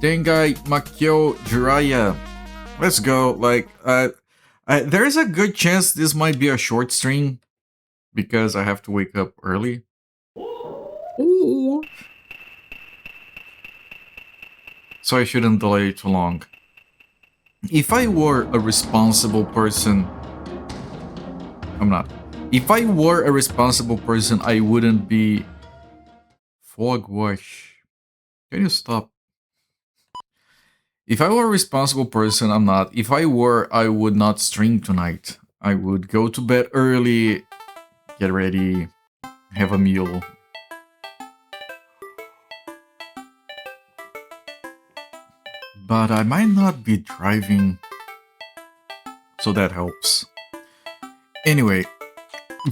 Tengai, Makyō, Ziria. Let's go. Like, there's a good chance this might be a short stream because I have to wake up early. Ooh. So I shouldn't delay too long. If I were a responsible person... I'm not. If I were a responsible person, I wouldn't be... Fog wash. Can you stop? If I were a responsible person, I'm not. If I were, I would not stream tonight. I would go to bed early, get ready, have a meal. But I might not be driving, so that helps. Anyway,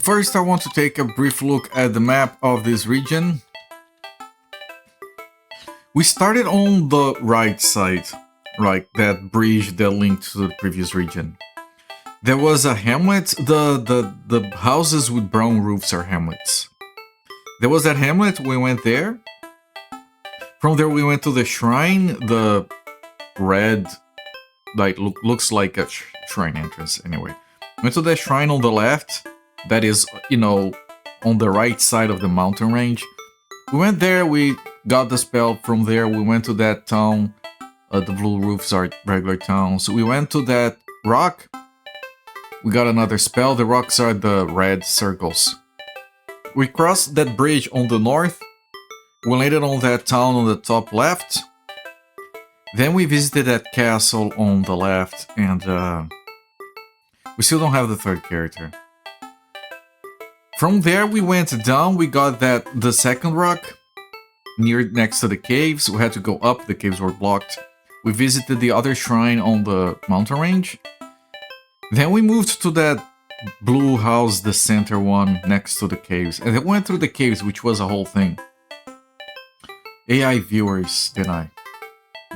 first I want to take a brief look at the map of this region. We started on the right side, like that bridge that linked to the previous region. There was a hamlet. The houses with brown roofs are hamlets. There was that hamlet, we went there. From there we went to the shrine, the red, like looks like a shrine entrance anyway. Went to the shrine on the left, that is, you know, on the right side of the mountain range. We went there, we got the spell. From there we went to that town. The blue roofs are regular towns. We went to that rock. We got another spell. The rocks are the red circles. We crossed that bridge on the north. We landed on that town on the top left. Then we visited that castle on the left, and we still don't have the third character. From there we went down. We got the second rock next to the caves. We had to go up. The caves were blocked. We visited the other shrine on the mountain range. Then we moved to that blue house, the center one, next to the caves. And then went through the caves, which was a whole thing. AI viewers, didn't I?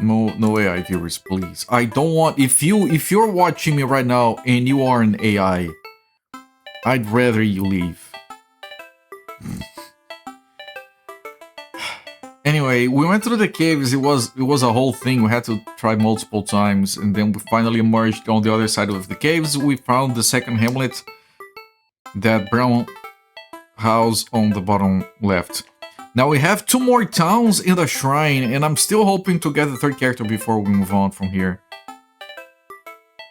No AI viewers, please. I don't want... If you're watching me right now and you are an AI, I'd rather you leave. Anyway, we went through the caves. It was a whole thing. We had to try multiple times, and then we finally emerged on the other side of the caves. We found the second hamlet, that brown house on the bottom left. Now we have 2 more towns in the shrine, and I'm still hoping to get the third character before we move on from here.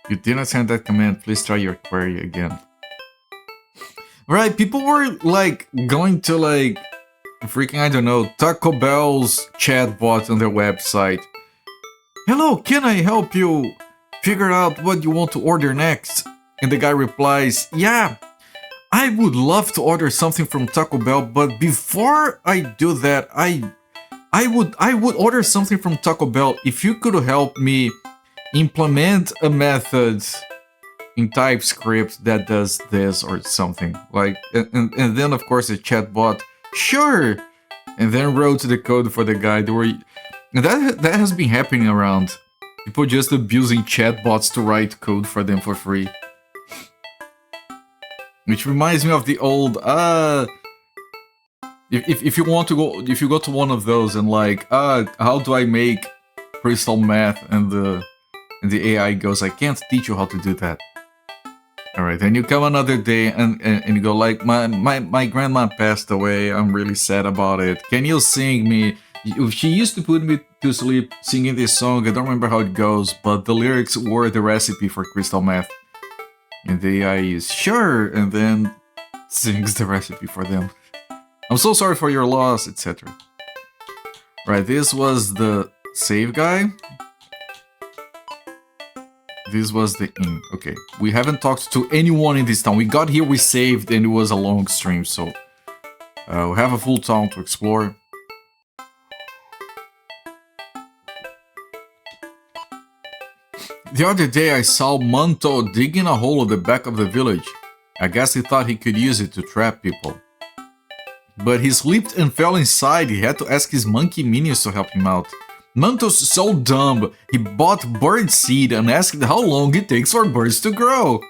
You didn't send that command. Please try your query again. Right, people were like going to like freaking, I don't know, Taco Bell's chatbot on their website. Hello, can I help you figure out what you want to order next? And the guy replies, yeah, I would love to order something from Taco Bell, but before I do that, I would order something from Taco Bell if you could help me implement a method in TypeScript that does this or something. Like, and then of course the chatbot, sure, and then wrote the code for the guy. And that has been happening around. People just abusing chatbots to write code for them for free. Which reminds me of the old, if you want to go, if you go to one of those and like, how do I make crystal meth? And the AI goes, I can't teach you how to do that. Alright, then you come another day and you go like, my grandma passed away, I'm really sad about it. Can you sing me? She used to put me to sleep singing this song, I don't remember how it goes, but the lyrics were the recipe for crystal meth. And the AI is, sure, and then sings the recipe for them. I'm so sorry for your loss, etc. Right, this was the save guy. This was the inn. Okay, we haven't talked to anyone in this town. We got here, we saved, and it was a long stream, so we have a full town to explore. The other day I saw Manto digging a hole at the back of the village. I guess he thought he could use it to trap people. But he slipped and fell inside. He had to ask his monkey minions to help him out. Manto's so dumb, he bought bird seed and asked how long it takes for birds to grow.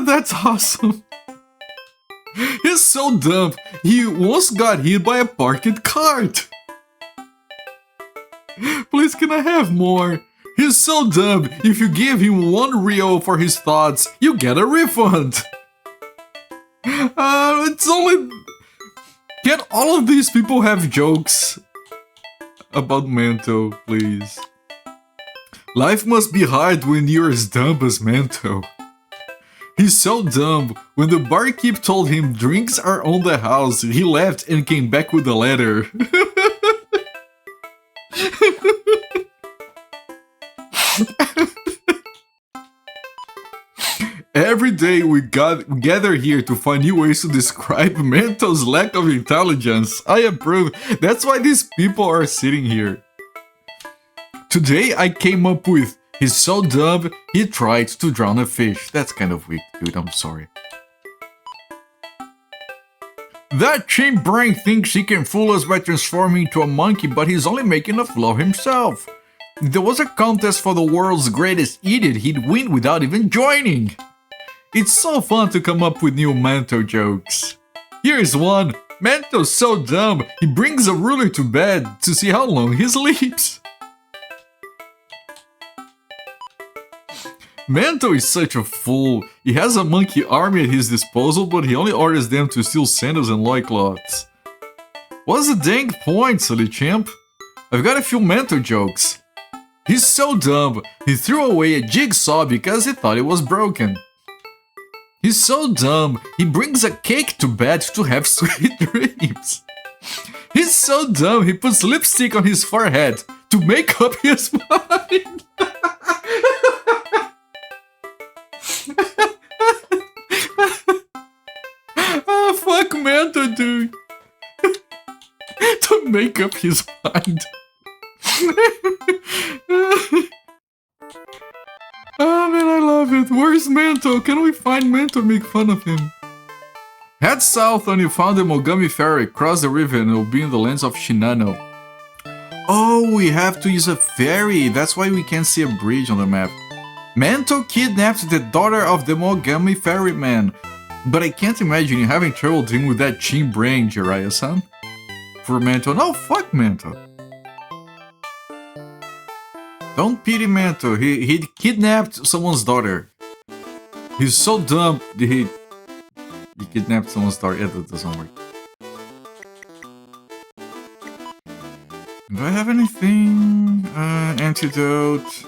That's awesome. He's so dumb, he once got hit by a parked cart. Please, can I have more? He's so dumb, if you give him 1 real for his thoughts, you get a refund. It's only... Can all of these people have jokes about Makyō, please? Life must be hard when you're as dumb as Makyō. He's so dumb, when the barkeep told him drinks are on the house, he left and came back with a letter. Every day we gather here to find new ways to describe Makyō's lack of intelligence. I approve. That's why these people are sitting here. Today I came up with, he's so dumb, he tried to drown a fish. That's kind of weak, dude, I'm sorry. That chimp brain thinks he can fool us by transforming into a monkey, but he's only making a fool of himself. If there was a contest for the world's greatest idiot, he'd win without even joining. It's so fun to come up with new Makyō jokes. Here's one. Makyō's so dumb, he brings a ruler to bed to see how long he sleeps. Makyō is such a fool. He has a monkey army at his disposal, but he only orders them to steal sandals and loincloths. What's the dang point, silly chimp? I've got a few Makyō jokes. He's so dumb, he threw away a jigsaw because he thought it was broken. He's so dumb, he brings a cake to bed to have sweet dreams. He's so dumb, he puts lipstick on his forehead to make up his mind. Ah, fuck Makyō, dude. To make up his mind. Oh man, I love it. Where's Makyō? Can we find Makyō and make fun of him? Head south when you found the Mogami Ferry. Cross the river and you'll be in the lands of Shinano. Oh, we have to use a ferry. That's why we can't see a bridge on the map. Makyō kidnapped the daughter of the Mogami Ferryman. But I can't imagine you having trouble dealing with that chin brain, Jiraiya-san. For Makyō. No, fuck Makyō. Don't pity Makyō, he kidnapped someone's daughter. He's so dumb that he kidnapped someone's daughter. Yeah, that doesn't work. Do I have anything? Antidote.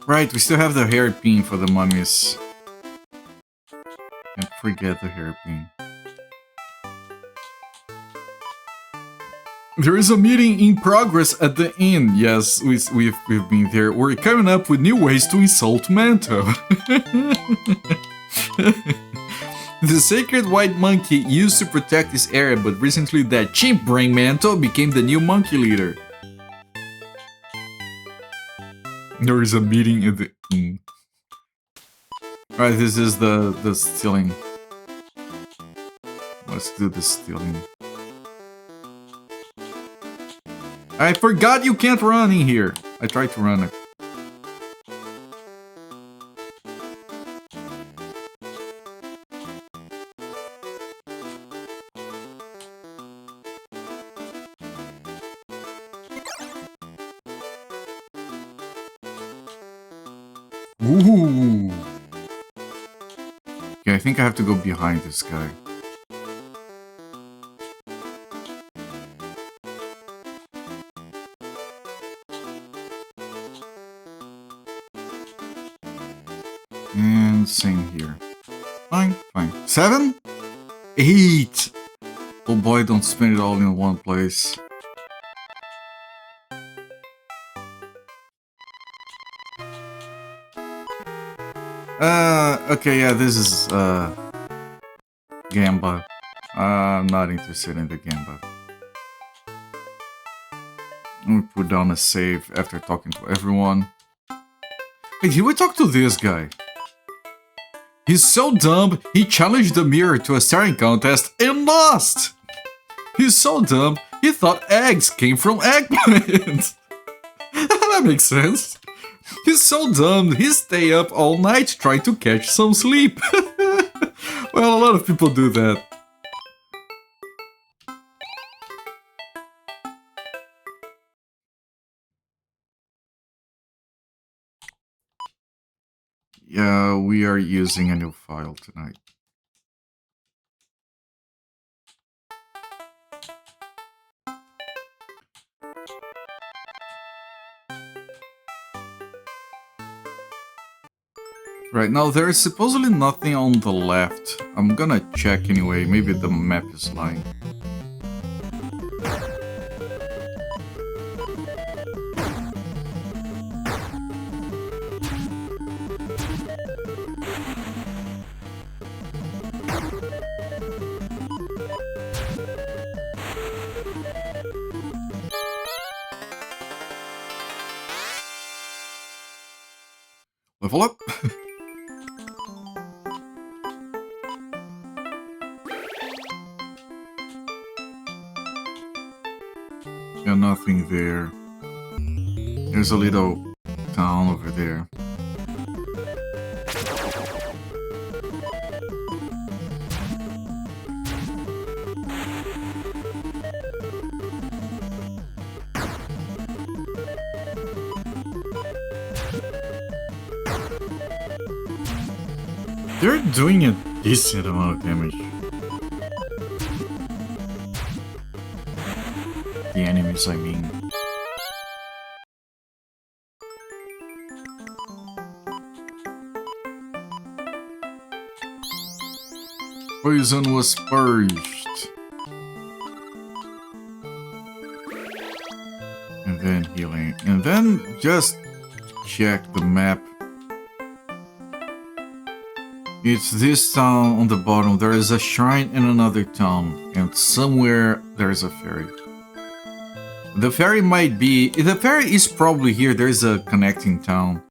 Right, we still have the hairpin for the mummies. Can't forget the hairpin. There is a meeting in progress at the inn. Yes, we've been there. We're coming up with new ways to insult Makyō. The sacred white monkey used to protect this area, but recently that chimp brain Makyō became the new monkey leader. There is a meeting at the inn. Alright, this is the stealing. Let's do the stealing. I forgot you can't run in here. I tried to run it. Ooh. Okay, I think I have to go behind this guy. And same here. Fine, fine. 7? 8! Oh boy, don't spend it all in one place. Okay, yeah, this is, Gamba. I'm not interested in the Gamba. Let me put down a save after talking to everyone. Hey, did we talk to this guy? He's so dumb, he challenged the mirror to a staring contest and lost! He's so dumb, he thought eggs came from eggplant! That makes sense. He's so dumb, he stay up all night trying to catch some sleep. Well, a lot of people do that. Yeah, we are using a new file tonight. Right, now there is supposedly nothing on the left. I'm gonna check anyway, maybe the map is lying. Level up! Yeah, nothing there. There's a little town over there. They're doing a decent amount of damage. The enemies, I mean. Poison was purged. And then healing. And then just check the map. It's this town on the bottom. There is a shrine in another town. And somewhere there is a ferry. The ferry might be... The ferry is probably here. There's a connecting town.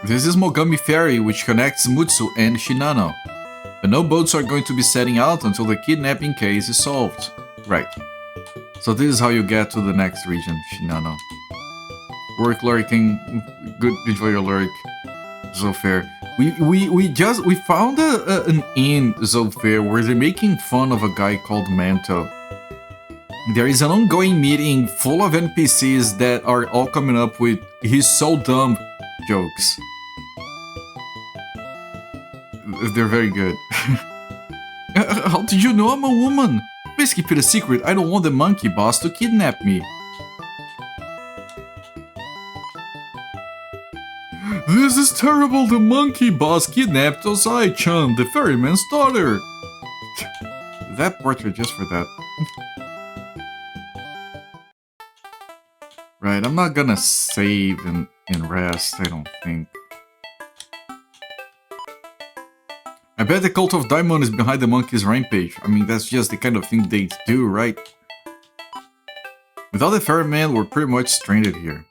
This is Mogami Ferry, which connects Mutsu and Shinano. But no boats are going to be setting out until the kidnapping case is solved. Right. So this is how you get to the next region, Shinano. Work lurking. Good, enjoy your lurk. Zofair. We found an inn, Zofair, where they're making fun of a guy called Manto. There is an ongoing meeting full of NPCs that are all coming up with "he's so dumb" jokes. They're very good. How did you know I'm a woman? Please keep it a secret. I don't want the monkey boss to kidnap me. This is terrible. The monkey boss kidnapped Ozai-chan, the ferryman's daughter. That portrait just for that. Right, I'm not gonna save and rest, I don't think. I bet the Cult of Diamond is behind the monkey's rampage. I mean, that's just the kind of thing they do, right? Without the ferryman, we're pretty much stranded here.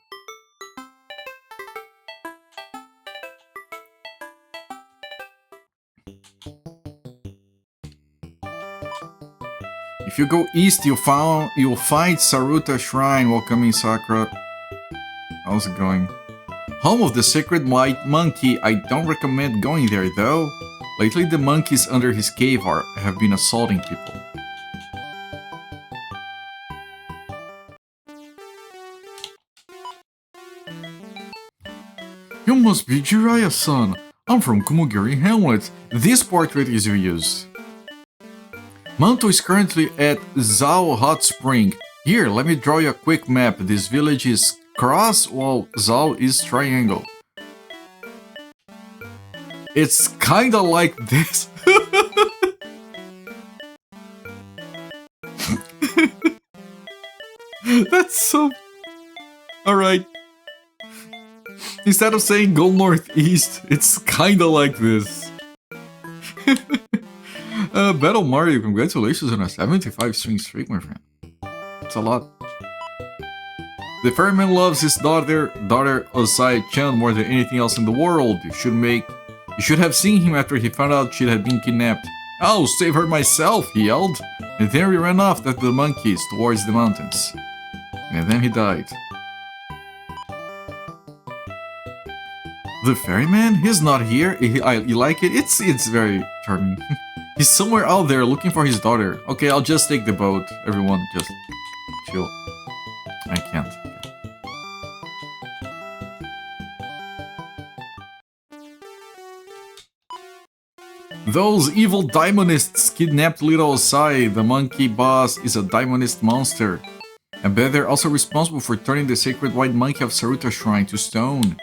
If you go east, you'll find Saruta Shrine. Welcoming Sakura. How's it going? Home of the Sacred White Monkey. I don't recommend going there though. Lately the monkeys under his cave have been assaulting people. You must be Jiraiya-san. I'm from Kumogiri Hamlet. This portrait is reused. Manto is currently at Zao Hot Spring. Here, let me draw you a quick map. This village is cross while Zao is triangle. It's kinda like this. That's so... Alright. Instead of saying go northeast, it's kinda like this. Battle Mario, congratulations on a 75 swing streak, my friend. It's a lot. The ferryman loves his daughter Osai-chan more than anything else in the world. You should have seen him after he found out she had been kidnapped. I'll save her myself, he yelled. And then he ran off after the monkeys towards the mountains. And then he died. The ferryman? He's not here. You like it? It's very charming. He's somewhere out there looking for his daughter. Okay, I'll just take the boat. Everyone, just chill. I can't. Those evil daimonists kidnapped little Osai. The monkey boss is a daimonist monster. I bet they're also responsible for turning the sacred white monkey of Saruta Shrine to stone.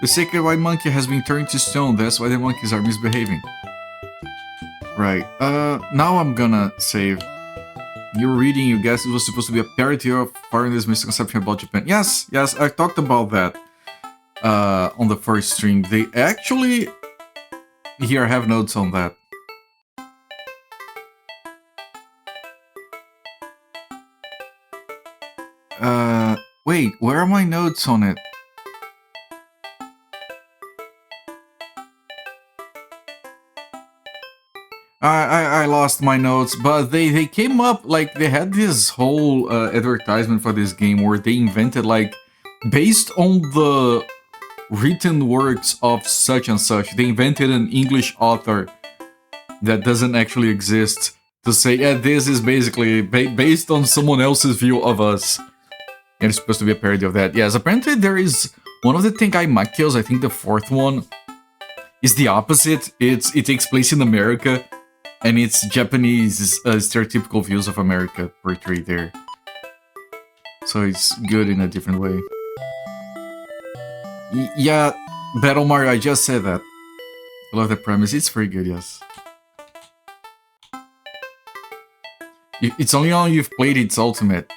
The sacred white monkey has been turned to stone, that's why the monkeys are misbehaving. Right, now I'm gonna save. You're reading, you guess it was supposed to be a parody of foreigners' misconception about Japan. Yes, I talked about that on the first stream. They actually... Here, I have notes on that. Wait, where are my notes on it? I lost my notes, but they came up, like, they had this whole advertisement for this game where they invented, like, based on the written works of such and such, they invented an English author that doesn't actually exist to say, yeah, this is basically based on someone else's view of us. And it's supposed to be a parody of that. Yes, apparently there is one of the Tengai Makyōs, I think the fourth one, is the opposite. It takes place in America. And it's Japanese stereotypical views of America portrayed there. So it's good in a different way. Yeah, Battle Mario, I just said that. I love the premise, it's very good, yes. It's only on you've played its ultimate.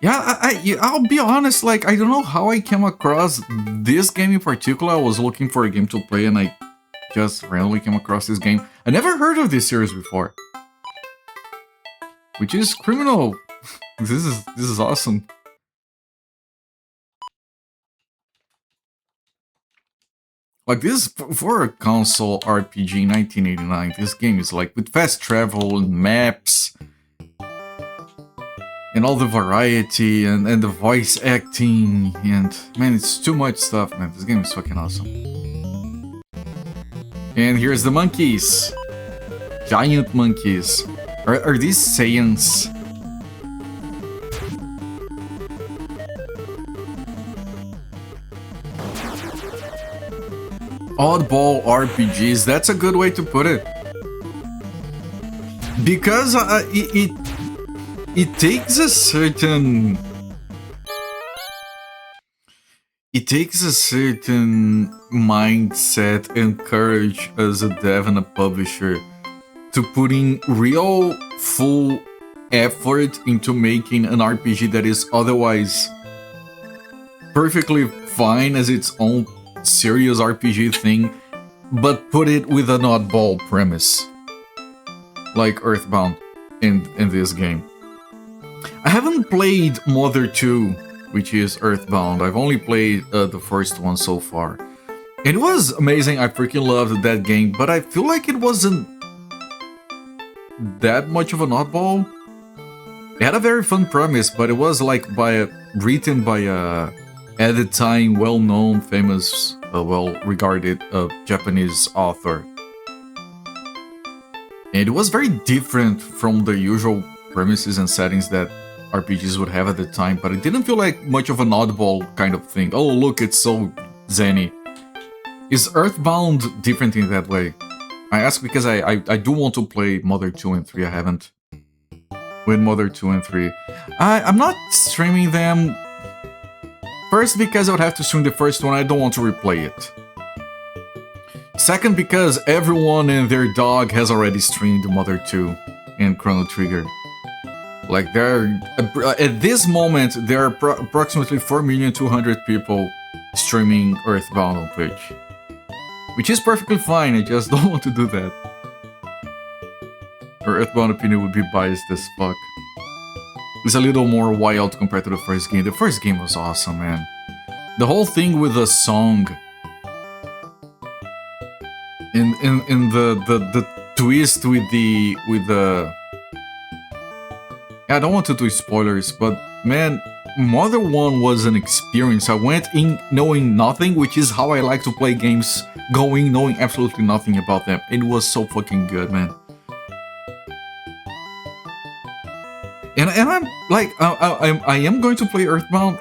Yeah, I'll be honest, like, I don't know how I came across this game in particular. I was looking for a game to play and I just randomly came across this game. I never heard of this series before, which is criminal. This is awesome. Like this for a console RPG in 1989. This game is like with fast travel and maps and all the variety and the voice acting and man, it's too much stuff, man. This game is fucking awesome. And here's the monkeys. Giant monkeys. Are these Saiyans? Oddball RPGs, that's a good way to put it. Because it takes a certain... It takes a certain mindset and courage as a dev and a publisher to put in real full effort into making an RPG that is otherwise perfectly fine as its own serious RPG thing, but put it with an oddball premise. Like Earthbound in this game. I haven't played Mother 2, which is Earthbound. I've only played the first one so far. It was amazing, I freaking loved that game, but I feel like it wasn't that much of an oddball. It had a very fun premise, but it was like written by a, at the time, well-known, famous, well-regarded Japanese author. And it was very different from the usual premises and settings that RPGs would have at the time, but it didn't feel like much of an oddball kind of thing. Oh, look, it's so zen-y. Is Earthbound different in that way? I ask because I do want to play Mother 2 and 3, I haven't. With Mother 2 and 3. I'm not streaming them. First, because I would have to stream the first one, I don't want to replay it. Second, because everyone and their dog has already streamed Mother 2 and Chrono Trigger. Like, at this moment, there are approximately 4,200,000 people streaming Earthbound on Twitch. Which is perfectly fine, I just don't want to do that. Or Earthbound opinion would be biased as fuck. It's a little more wild compared to the first game. The first game was awesome, man. The whole thing with the song in the twist with the I don't want to do spoilers, but man, Mother 1 was an experience. I went in knowing nothing, which is how I like to play games, going knowing absolutely nothing about them. It was so fucking good, man. And I'm like, I am going to play Earthbound.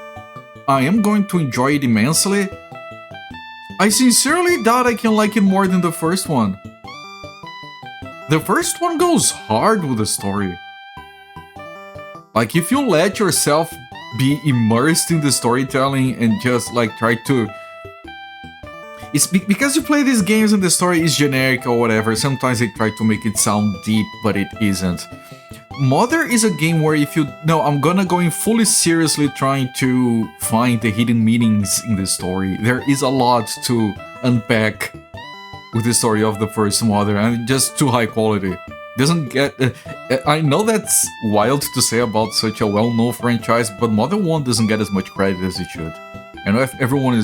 I am going to enjoy it immensely. I sincerely doubt I can like it more than the first one. The first one goes hard with the story. Like, if you let yourself be immersed in the storytelling and just like try to... It's because you play these games and the story is generic or whatever, sometimes they try to make it sound deep, but it isn't. Mother is a game where if you... No, I'm gonna go in fully seriously trying to find the hidden meanings in the story. There is a lot to unpack with the story of the first Mother, and just too high quality. Doesn't get... I know that's wild to say about such a well-known franchise, but Mother 1 doesn't get as much credit as it should. And if everyone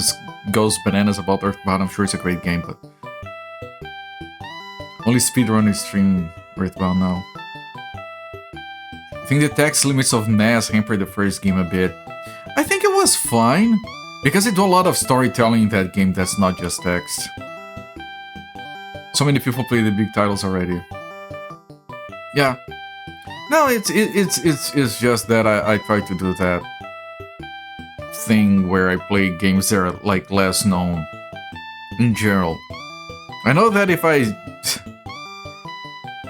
goes bananas about Earthbound, I'm sure it's a great game, but... Only speedrunners stream Earthbound now. I think the text limits of NES hampered the first game a bit. I think it was fine, because they do a lot of storytelling in that game that's not just text. So many people play the big titles already. Yeah. No, it's just that I try to do that thing where I play games that are like less known in general. I know that if I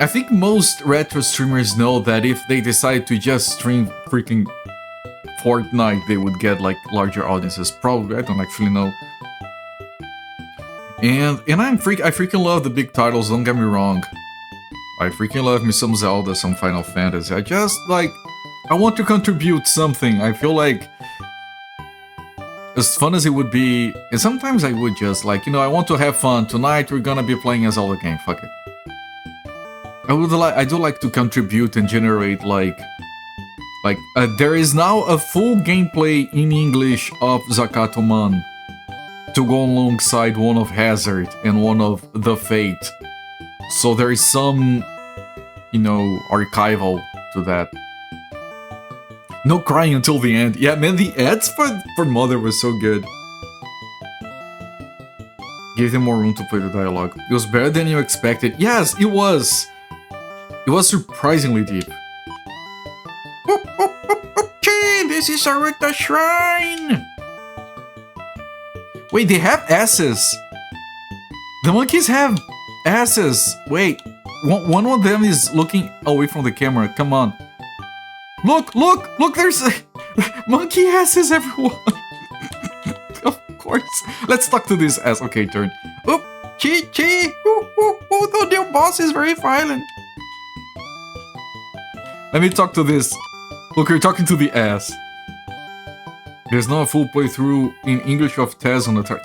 think most retro streamers know that if they decide to just stream freaking Fortnite, they would get like larger audiences. Probably, I don't actually know. And I freaking love the big titles, don't get me wrong. I freaking love me some Zelda, some Final Fantasy. I just, like, I want to contribute something. I feel like, as fun as it would be, and sometimes I would just, like, you know, I want to have fun. Tonight we're gonna be playing a Zelda game, fuck it. I do like to contribute and generate, there is now a full gameplay in English of Zakatoman to go alongside one of Hazard and one of The Fate. So there is some, you know, archival to that. No crying until the end. Yeah, man, the ads for Mother was so good. Gave them more room to play the dialogue. It was better than you expected. Yes, it was. It was surprisingly deep. Okay, this is Arita Shrine. Wait, they have asses. The monkeys have asses. Wait, one of them is looking away from the camera. Come on. Look, there's monkey asses, everyone. Of course. Let's talk to this ass. Okay, turn. Oop, chi. Oh, the new boss is very violent. Let me talk to this. Look, you're talking to the ass. There's not a full playthrough in English of Tez on the third.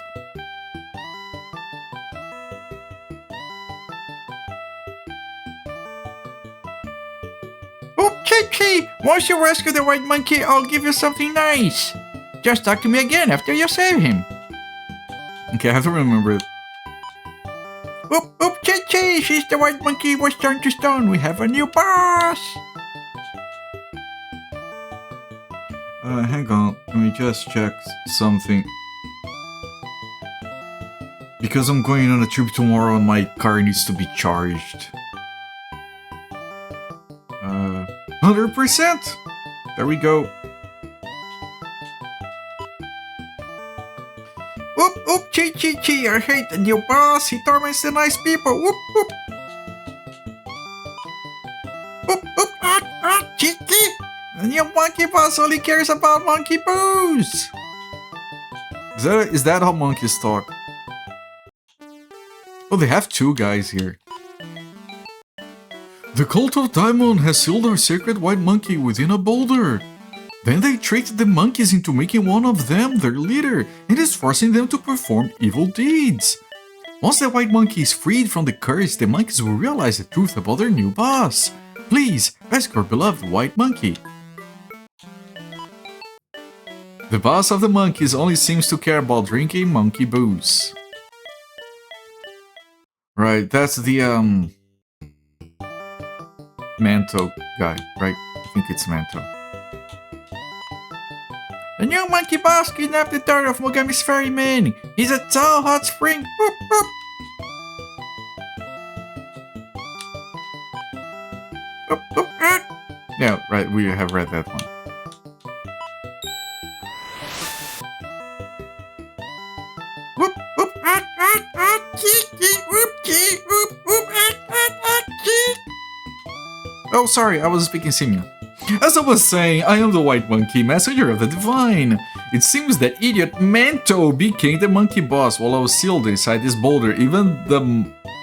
Oh, Chi! Once you rescue the white monkey, I'll give you something nice. Just talk to me again after you save him. Okay, I have to remember it. Oop, Chi! She's the white monkey was turned to stone. We have a new boss. Hang on, let me just check something. Because I'm going on a trip tomorrow and my car needs to be charged. 100%! There we go. Oop, Chi, I hate the new boss, he torments the nice people, whoop. Chicky! The new monkey boss only cares about monkey boos! Is that how monkeys talk? Oh, they have two guys here. The cult of Daimon has sealed our sacred white monkey within a boulder. Then they tricked the monkeys into making one of them their leader and is forcing them to perform evil deeds. Once the white monkey is freed from the curse, the monkeys will realize the truth about their new boss. Please, ask your beloved white monkey. The boss of the monkeys only seems to care about drinking monkey booze. Right, that's the, Manto guy, right? I think it's Manto. The new monkey boss kidnapped the daughter of Mogami's ferryman. He's a tall hot spring. Whoop, whoop. Whoop, whoop, whoop. Yeah, right, we have read that one. Whoop, whoop, oh, sorry, I was speaking Simian. As I was saying, I am the white monkey, messenger of the divine. It seems that idiot Manto became the monkey boss while I was sealed inside this boulder. Even the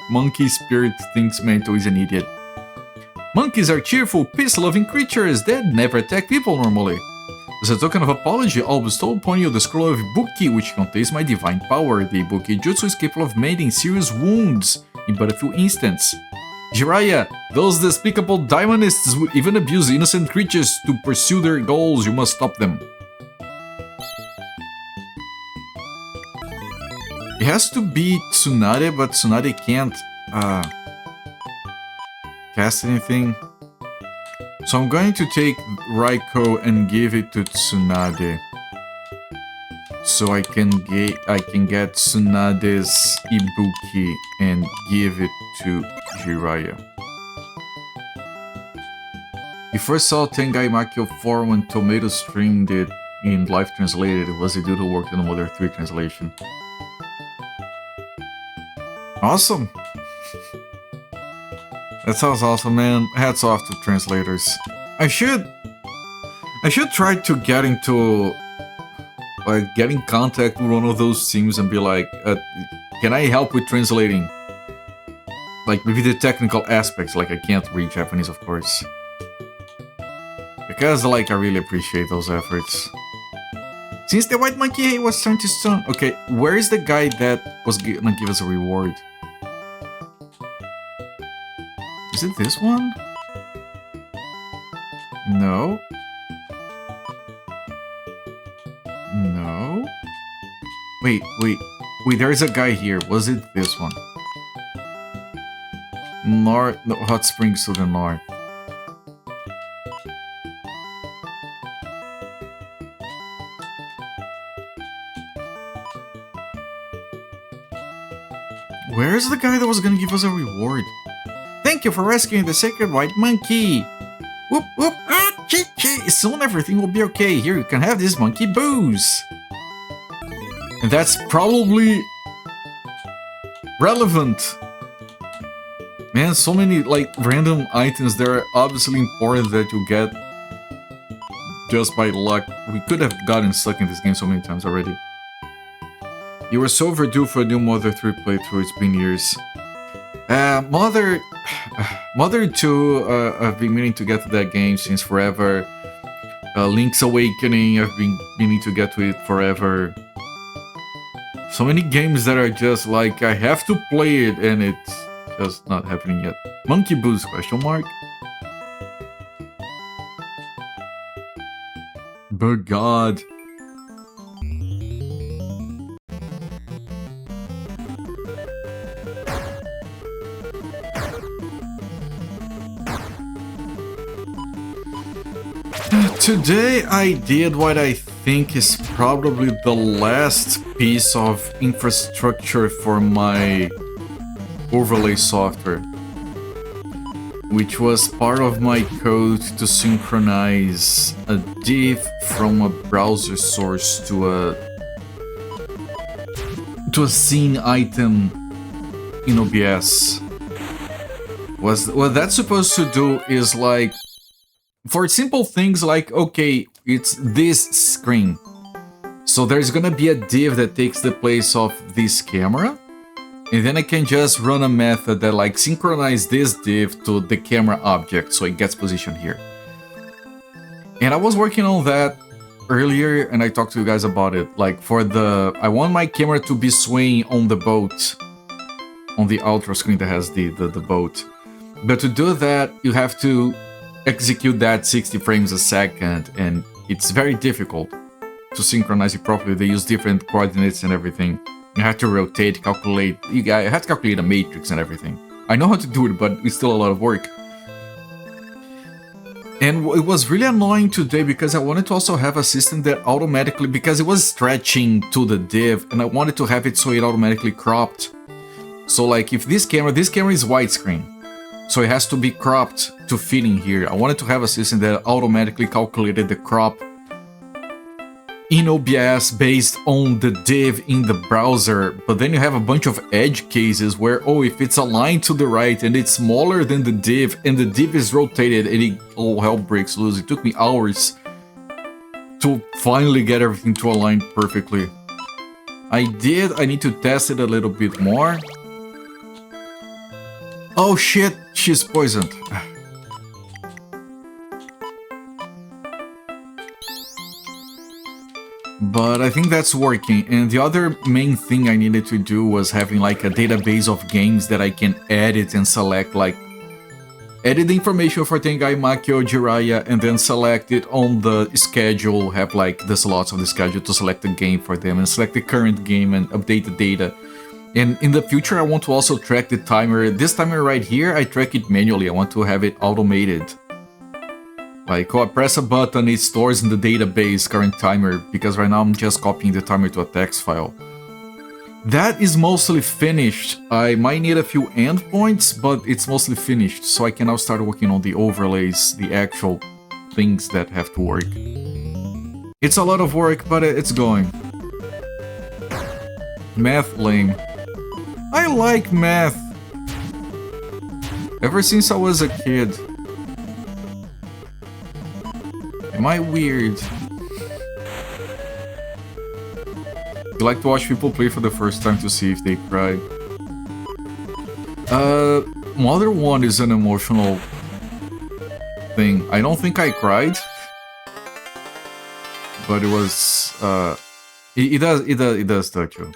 monkey spirit thinks Manto is an idiot. Monkeys are cheerful, peace-loving creatures that never attack people normally. As a token of apology, I'll bestow upon you the scroll of Ibuki, which contains my divine power. The Ibuki jutsu is capable of mending serious wounds in but a few instants. Jiraiya, those despicable daimonists would even abuse innocent creatures to pursue their goals. You must stop them. It has to be Tsunade, but Tsunade can't cast anything. So I'm going to take Raiko and give it to Tsunade. So I can get Tsunade's Ibuki and give it to Jiraiya. You first saw Tengai Makyō 4 when Tomato streamed it in Live Translated. It was the dude who worked on the Mother 3 translation. Awesome! That sounds awesome, man. Hats off to translators. I should try to get into, like, get in contact with one of those teams and be like, can I help with translating? Like, maybe the technical aspects, like, I can't read Japanese, of course. Because, like, I really appreciate those efforts. Since the white monkey was turned to stone... Okay, where is the guy that was gonna give us a reward? Is it this one? No. No. Wait, there's a guy here. Was it this one? North, no, hot springs to the north. Where's the guy that was gonna give us a reward? Thank you for rescuing the sacred white monkey! Whoop whoop! Ah, chee chee! Soon everything will be okay. Here, you can have this monkey booze! And that's probably... relevant! Man, so many, like, random items that are obviously important that you get just by luck. We could have gotten stuck in this game so many times already. You were so overdue for a new Mother 3 playthrough, it's been years. Mother 2, I've been meaning to get to that game since forever. Link's Awakening, I've been meaning to get to it forever. So many games that are just like, I have to play it, and it's just not happening yet. Monkey Boost, question mark? But God. Today I did what I think is probably the last piece of infrastructure for my overlay software, which was part of my code to synchronize a div from a browser source to a scene item in OBS. What that's supposed to do is, like, for simple things like, okay, it's this screen, so there's gonna be a div that takes the place of this camera, and then I can just run a method that, like, synchronize this div to the camera object so it gets positioned here. And I was working on that earlier, and I talked to you guys about it. Like, for the... I want my camera to be swaying on the boat, on the Ultra screen that has the boat. But to do that, you have to execute that 60 frames a second, and it's very difficult to synchronize it properly. They use different coordinates and everything. You have to rotate, calculate. You have to calculate a matrix and everything. I know how to do it, but it's still a lot of work. And it was really annoying today because I wanted to also have a system that automatically, because it was stretching to the div, and I wanted to have it so it automatically cropped. So like if this camera is widescreen, so it has to be cropped to fit in here. I wanted to have a system that automatically calculated the crop in OBS based on the div in the browser, but then you have a bunch of edge cases where, oh, if it's aligned to the right and it's smaller than the div and the div is rotated and all hell breaks loose. It took me hours to finally get everything to align perfectly. I need to test it a little bit more. Oh shit, she's poisoned. But I think that's working, and the other main thing I needed to do was having like a database of games that I can edit and select, like edit the information for Tengai, Makyō, Ziria, and then select it on the schedule, have like the slots on the schedule to select the game for them, and select the current game and update the data. And in the future I want to also track the timer. This timer right here, I track it manually. I want to have it automated. Like, oh, I press a button, it stores in the database current timer, because right now I'm just copying the timer to a text file. That is mostly finished. I might need a few endpoints, but it's mostly finished, so I can now start working on the overlays, the actual things that have to work. It's a lot of work, but it's going. Math lame. I like math. Ever since I was a kid. Am I weird? You like to watch people play for the first time to see if they cry. Mother 1 is an emotional thing. I don't think I cried. But it was, it does touch you.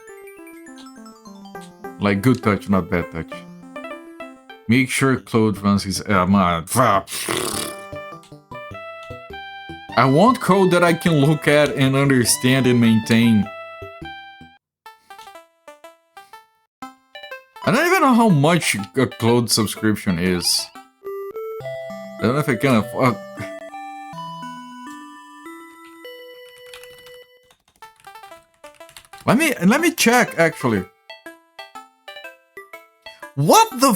Like good touch, not bad touch. Make sure Claude runs his, man. I want code that I can look at and understand and maintain. I don't even know how much a cloud subscription is. I don't know if I can afford. Let me check actually. What the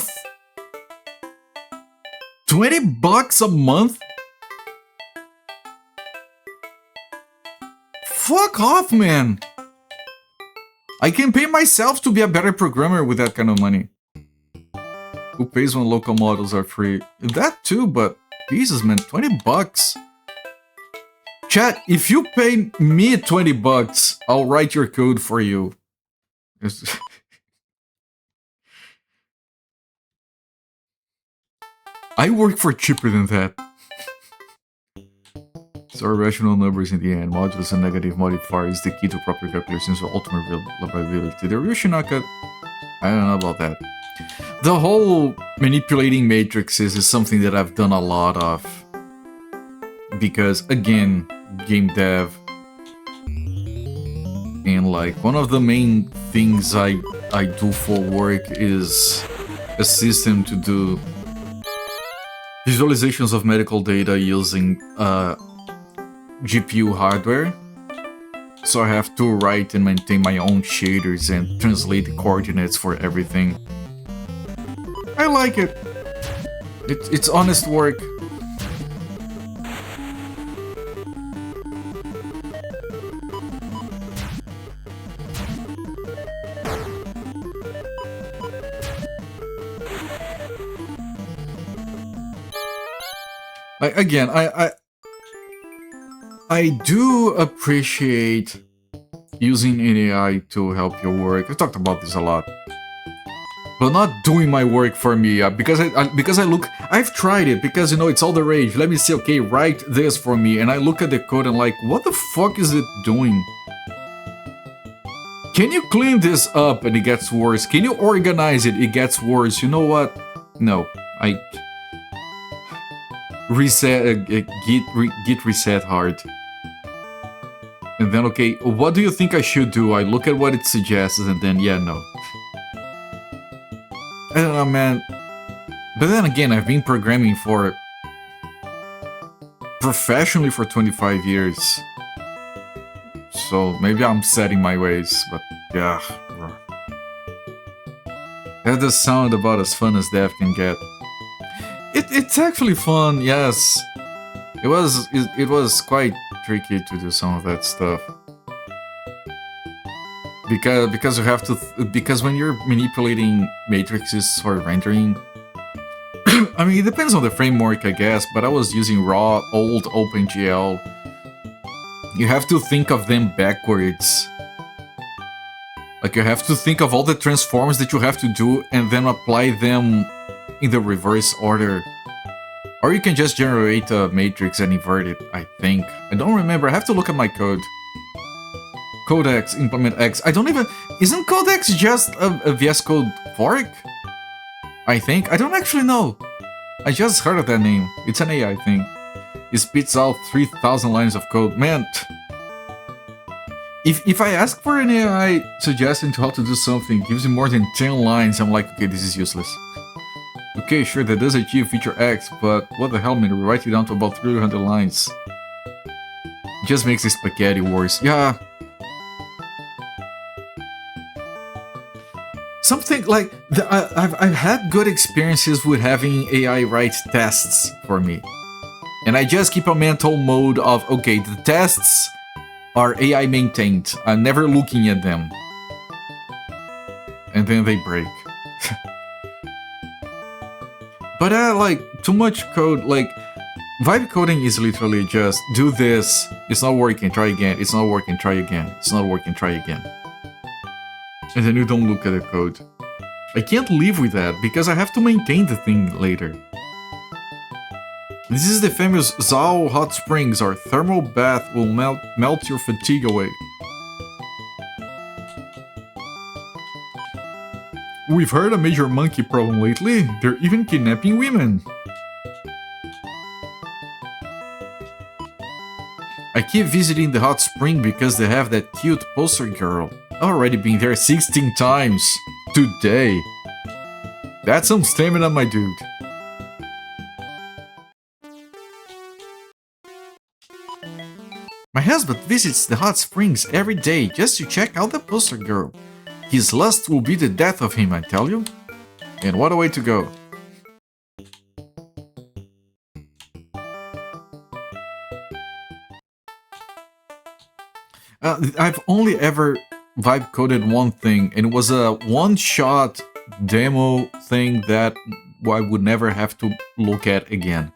20 bucks a month? Fuck off, man! I can pay myself to be a better programmer with that kind of money. Who pays when local models are free? That too, but Jesus, man, 20 bucks. Chat, if you pay me 20 bucks, I'll write your code for you. I work for cheaper than that. So rational numbers in the end. Modulus and negative modifier is the key to proper calculations of ultimate reliability. The real Shinaka, I don't know about that. The whole manipulating matrices is something that I've done a lot of. Because, again, game dev. And like, one of the main things I do for work is a system to do visualizations of medical data using GPU hardware, so I have to write and maintain my own shaders and translate the coordinates for everything. I like it. It's honest work. I do appreciate using AI to help your work. I talked about this a lot, but not doing my work for me because I've tried it because you know it's all the rage. Let me see. Okay, write this for me, and I look at the code and like, what the fuck is it doing? Can you clean this up and it gets worse? Can you organize it? It gets worse. You know what? No, I reset git reset hard. And then okay, what do you think I should do? I look at what it suggests and then yeah, no. I don't know, man. But then again, I've been programming professionally for 25 years. So maybe I'm setting my ways, but yeah. That does sound about as fun as death can get. It's actually fun, yes. It was quite tricky to do some of that stuff. Because you have to because when you're manipulating matrices for rendering, I mean it depends on the framework, I guess, but I was using raw old OpenGL. You have to think of them backwards. Like you have to think of all the transforms that you have to do and then apply them in the reverse order. Or you can just generate a matrix and invert it, I think. I don't remember, I have to look at my code. Codex, implement X. I don't even... Isn't Codex just a VS Code fork? I think. I don't actually know. I just heard of that name. It's an AI thing. It spits out 3,000 lines of code. Man, if I ask for an AI suggestion to how to do something, it gives me more than 10 lines, I'm like, okay, this is useless. Okay, sure, that does achieve feature X, but what the hell, man, we write it down to about 300 lines. It just makes the spaghetti worse. Yeah. Something like, I've had good experiences with having AI write tests for me. And I just keep a mental mode of, okay, the tests are AI maintained. I'm never looking at them. And then they break. But like, too much code, like, vibe coding is literally just, do this, it's not working, try again, it's not working, try again, it's not working, try again. And then you don't look at the code. I can't live with that, because I have to maintain the thing later. This is the famous Zao hot springs. Our thermal bath will melt your fatigue away. We've heard a major monkey problem lately. They're even kidnapping women. I keep visiting the hot spring because they have that cute poster girl. I've already been there 16 times. Today. That's some stamina, my dude. My husband visits the hot springs every day just to check out the poster girl. His lust will be the death of him, I tell you. And what a way to go. I've only ever vibe coded one thing, and it was a one-shot demo thing that I would never have to look at again.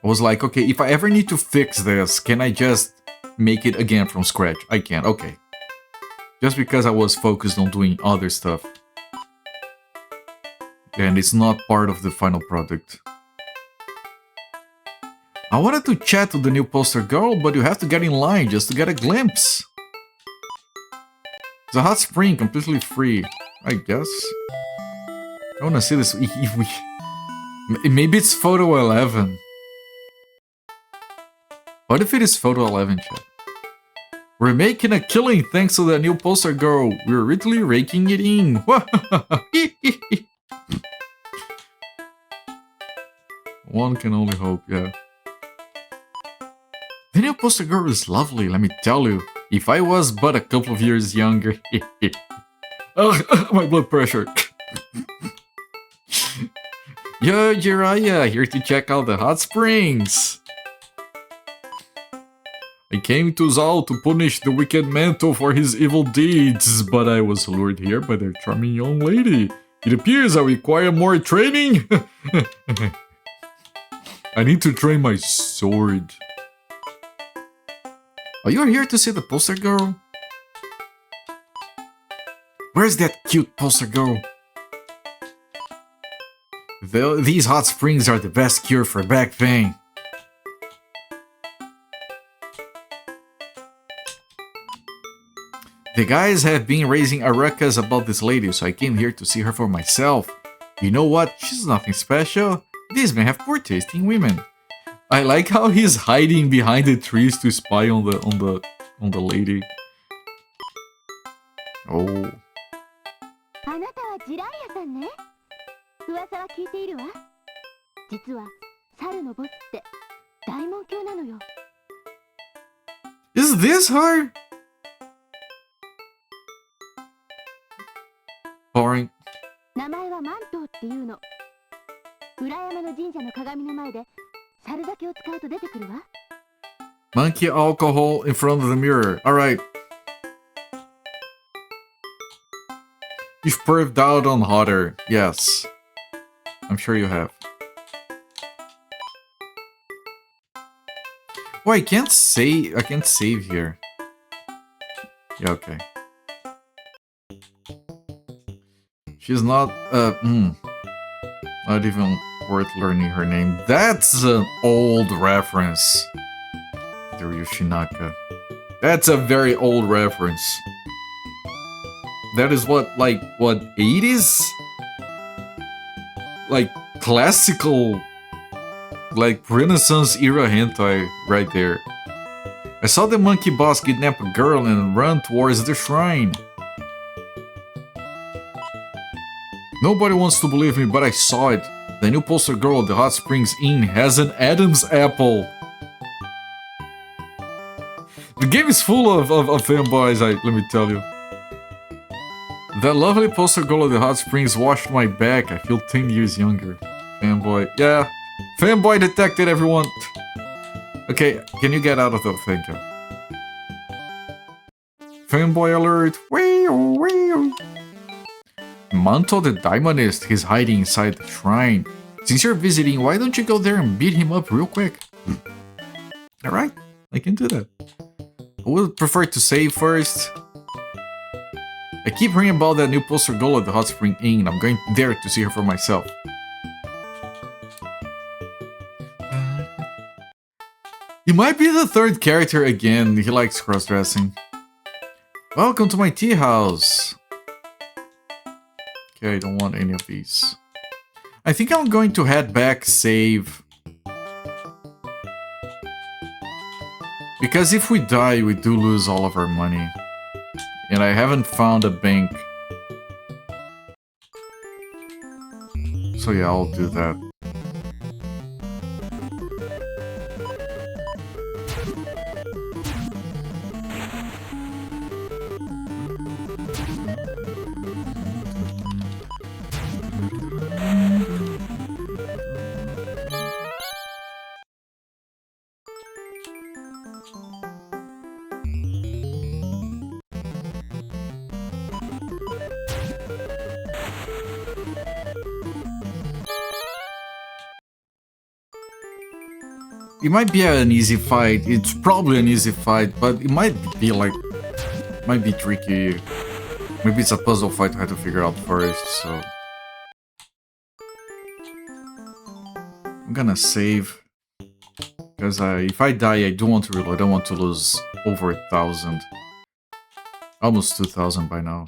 I was like, okay, if I ever need to fix this, can I just make it again from scratch? I can, okay. Just because I was focused on doing other stuff. And it's not part of the final product. I wanted to chat to the new poster girl, but you have to get in line just to get a glimpse. It's a hot spring, completely free, I guess. I wanna see this. Maybe it's photo 11. What if it is photo 11, chat? We're making a killing thanks to the new poster girl. We're really raking it in. One can only hope, yeah. The new poster girl is lovely, let me tell you. If I was but a couple of years younger. Oh, my blood pressure. Yo, Jiraiya, here to check out the hot springs. I came to Zao to punish the wicked Mento for his evil deeds, but I was lured here by their charming young lady. It appears I require more training. I need to train my sword. Are you here to see the poster girl? Where's that cute poster girl? These hot springs are the best cure for back pain. The guys have been raising a ruckus about this lady, so I came here to see her for myself. You know what? She's nothing special. These men have poor taste in women. I like how he's hiding behind the trees to spy on the lady. Oh. あなたはジライアさんね。噂は聞いているわ。実は猿のボスって大門卿なのよ。Is this her? Boring. 名前はマントっていうの。裏山の神社の鏡の前で猿酒を使うと出てくるわ。Monkey alcohol in front of the mirror. Alright. You've perved out on Hotter. Yes. I'm sure you have. Oh, I can't save here. Yeah, okay. She's not, not even worth learning her name. That's an old reference. Ryushinaka. That's a very old reference. That is what 80s? Like, classical, like, Renaissance era hentai right there. I saw the monkey boss kidnap a girl and run towards the shrine. Nobody wants to believe me, but I saw it. The new poster girl at the Hot Springs Inn has an Adam's apple. The game is full of fanboys, let me tell you. That lovely poster girl at the Hot Springs washed my back. I feel 10 years younger. Fanboy. Yeah. Fanboy detected, everyone. Okay, can you get out of the... Thank you. Fanboy alert. Manto the Diamondist. He's hiding inside the shrine. Since you're visiting, why don't you go there and beat him up real quick? Alright, I can do that. I would prefer to save first. I keep hearing about that new poster girl at the Hot Spring Inn. I'm going there to see her for myself. He might be the third character again. He likes cross-dressing. Welcome to my tea house. Okay, I don't want any of these. I think I'm going to head back, save. Because if we die, we do lose all of our money. And I haven't found a bank. So yeah, I'll do that. It might be an easy fight. It's probably an easy fight, but it might be like... might be tricky. Maybe it's a puzzle fight I have to figure out first, so... I'm gonna save. Because if I die, I do want to reload. I don't want to lose over 1,000. Almost 2,000 by now.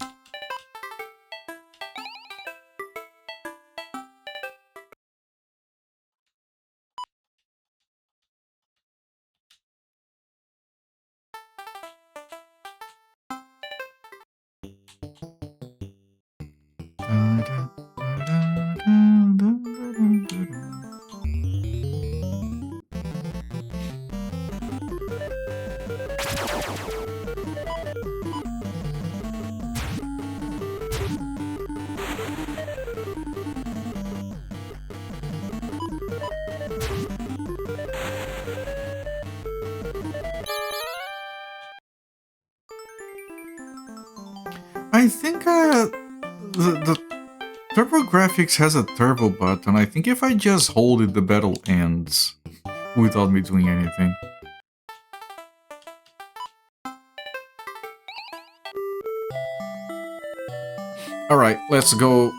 I think the TurboGrafx has a turbo button. I think if I just hold it, the battle ends without me doing anything. Alright, let's go.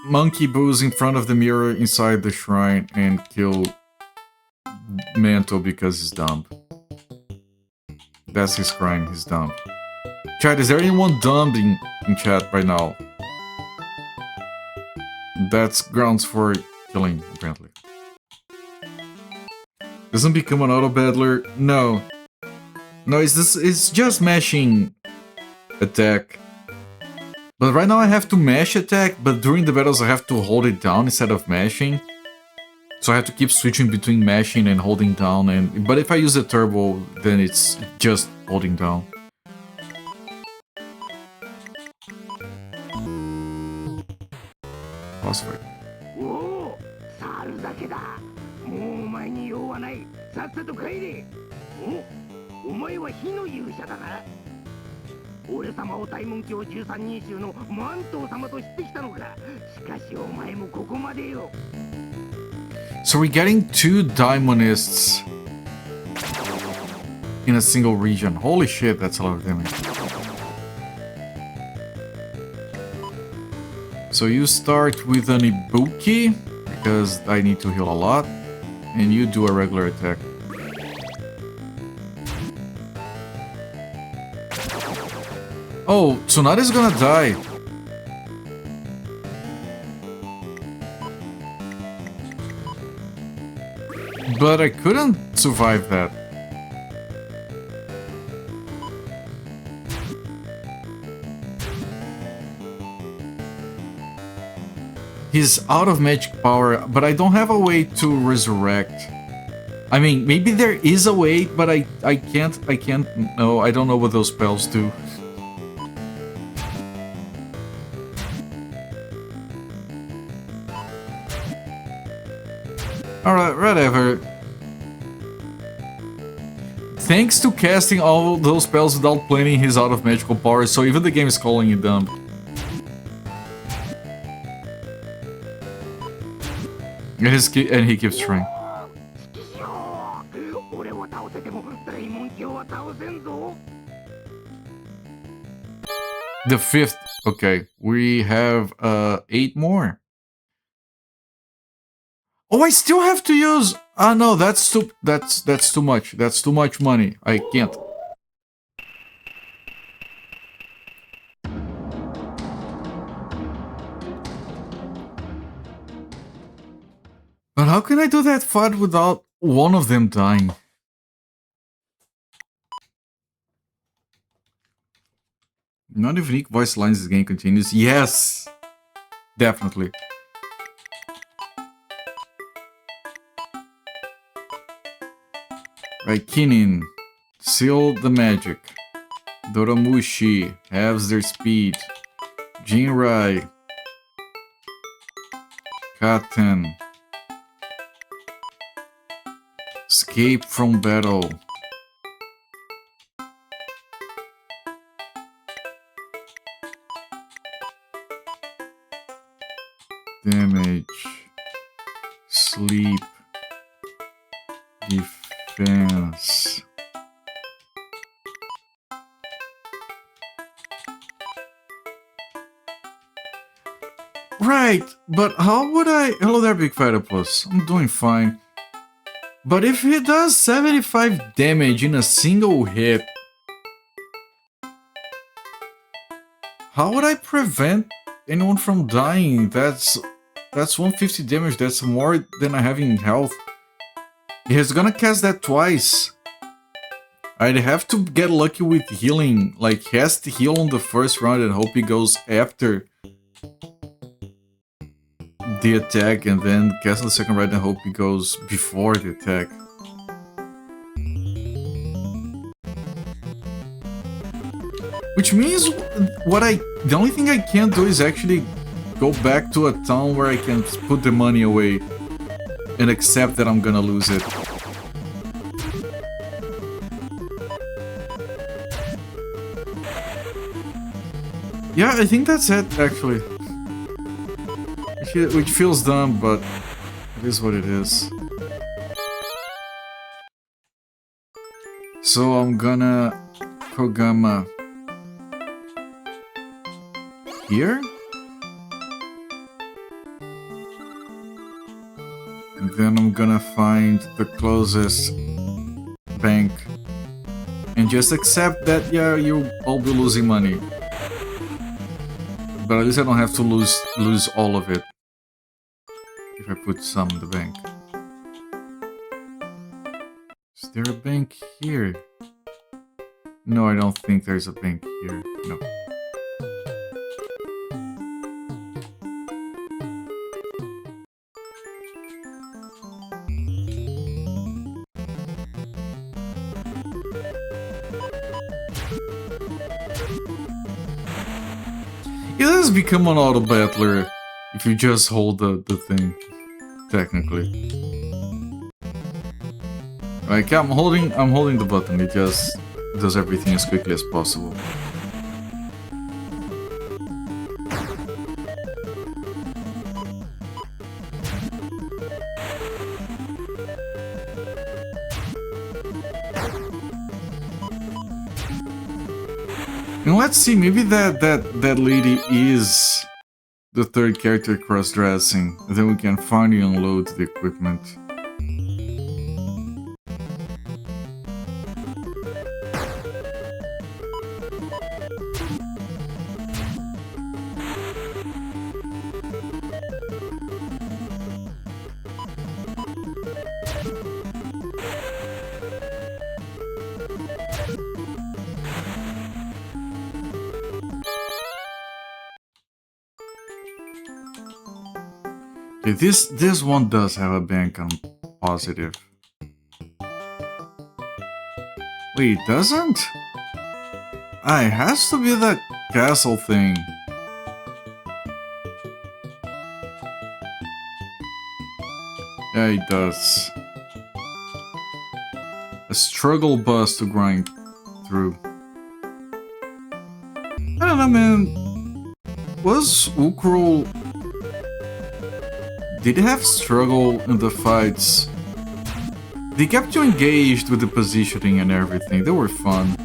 Monkey Boo's in front of the mirror inside the shrine and kill Manto because he's dumb. That's his crime, he's dumb. Chat, is there anyone dumbed in chat right now? That's grounds for killing, apparently. Doesn't become an auto battler? No. No, it's just mashing attack. But right now I have to mash attack, but during the battles I have to hold it down instead of mashing. So I have to keep switching between mashing and holding down, but if I use the turbo, then it's just holding down. Boss fight. So we're getting 2 Daimonists in a single region. Holy shit, that's a lot of damage. So you start with an Ibuki, because I need to heal a lot, and you do a regular attack. Oh, Tsunade's gonna die. But I couldn't survive that. He's out of magic power, but I don't have a way to resurrect. I mean, maybe there is a way, but I can't, no, I don't know what those spells do. Alright, whatever. Thanks to casting all those spells without planning, he's out of magical power, so even the game is calling it dumb. And he keeps trying. The 5th. Okay, we have 8 more. Oh, I still have to use. Ah, no, that's too much. That's too much money. I can't. But how can I do that fight without one of them dying? Not if unique voice lines this game continues. Yes! Definitely. Right, Kinin. Seal the magic. Doramushi halves their speed. Jinrai. Katen. Escape from battle. Damage. Sleep. Defense. Right, but how would I... Hello there, Big Fighter Plus. I'm doing fine. But if he does 75 damage in a single hit, how would I prevent anyone from dying? That's 150 damage. That's more than I have in health. He's gonna cast that twice. I'd have to get lucky with healing. Like, he has to heal on the first round and hope he goes after the attack, and then cast the second round and hope he goes before the attack. Which means the only thing I can't do is actually go back to a town where I can put the money away and accept that I'm gonna lose it. Yeah, I think that's it, actually. Which feels dumb, but it is what it is. So I'm gonna Kogama here, and then I'm gonna find the closest bank And just accept that, yeah, you'll all be losing money. But at least I don't have to lose all of it if I put some in the bank. Is there a bank here? No, I don't think there's a bank here. No. It does become an auto battler if you just hold the thing, technically. Like I'm holding the button, it just does everything as quickly as possible. And let's see, maybe that lady is the third character cross-dressing. Then we can finally unload the equipment. Okay, this one does have a bank, I'm positive. Wait, it doesn't? Ah, it has to be that castle thing. Yeah, it does. A struggle bus to grind through. I don't know, man. Was Ukro... Did they have struggle in the fights? They kept you engaged with the positioning and everything. They were fun.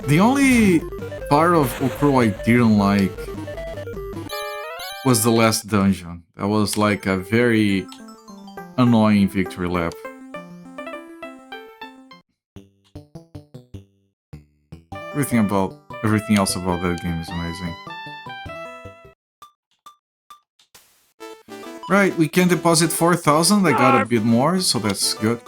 The only part of Ukro I didn't like was the last dungeon. That was like a very annoying victory lap. Everything else about that game is amazing. Right, we can deposit 4,000. I got a bit more, so that's good.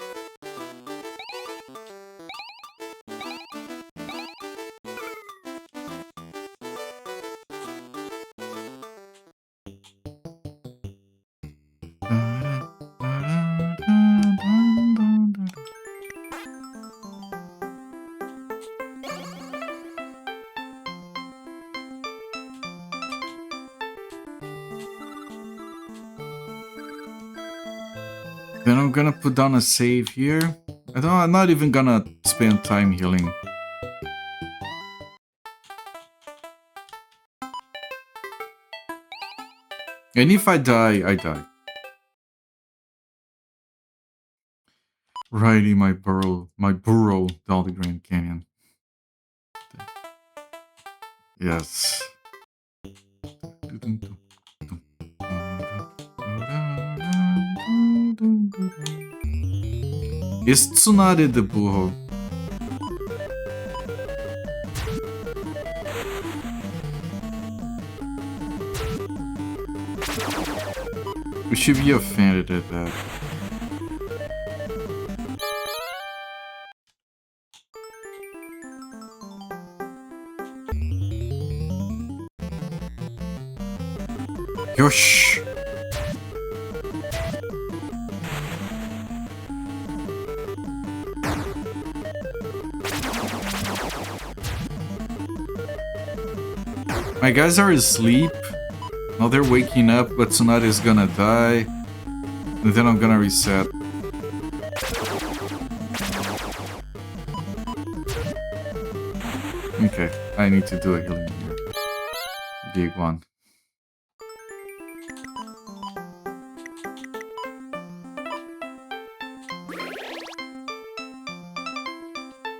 Then I'm gonna put down a save here. I'm not even gonna spend time healing. And if I die, I die. Riding my burrow down the Grand Canyon. Yes. Esse Tsunade de burro. We should be offended at that. Yosh! My guys are asleep. Now they're waking up, but Tsunade is gonna die. And then I'm gonna reset. Okay, I need to do a healing here. Big one.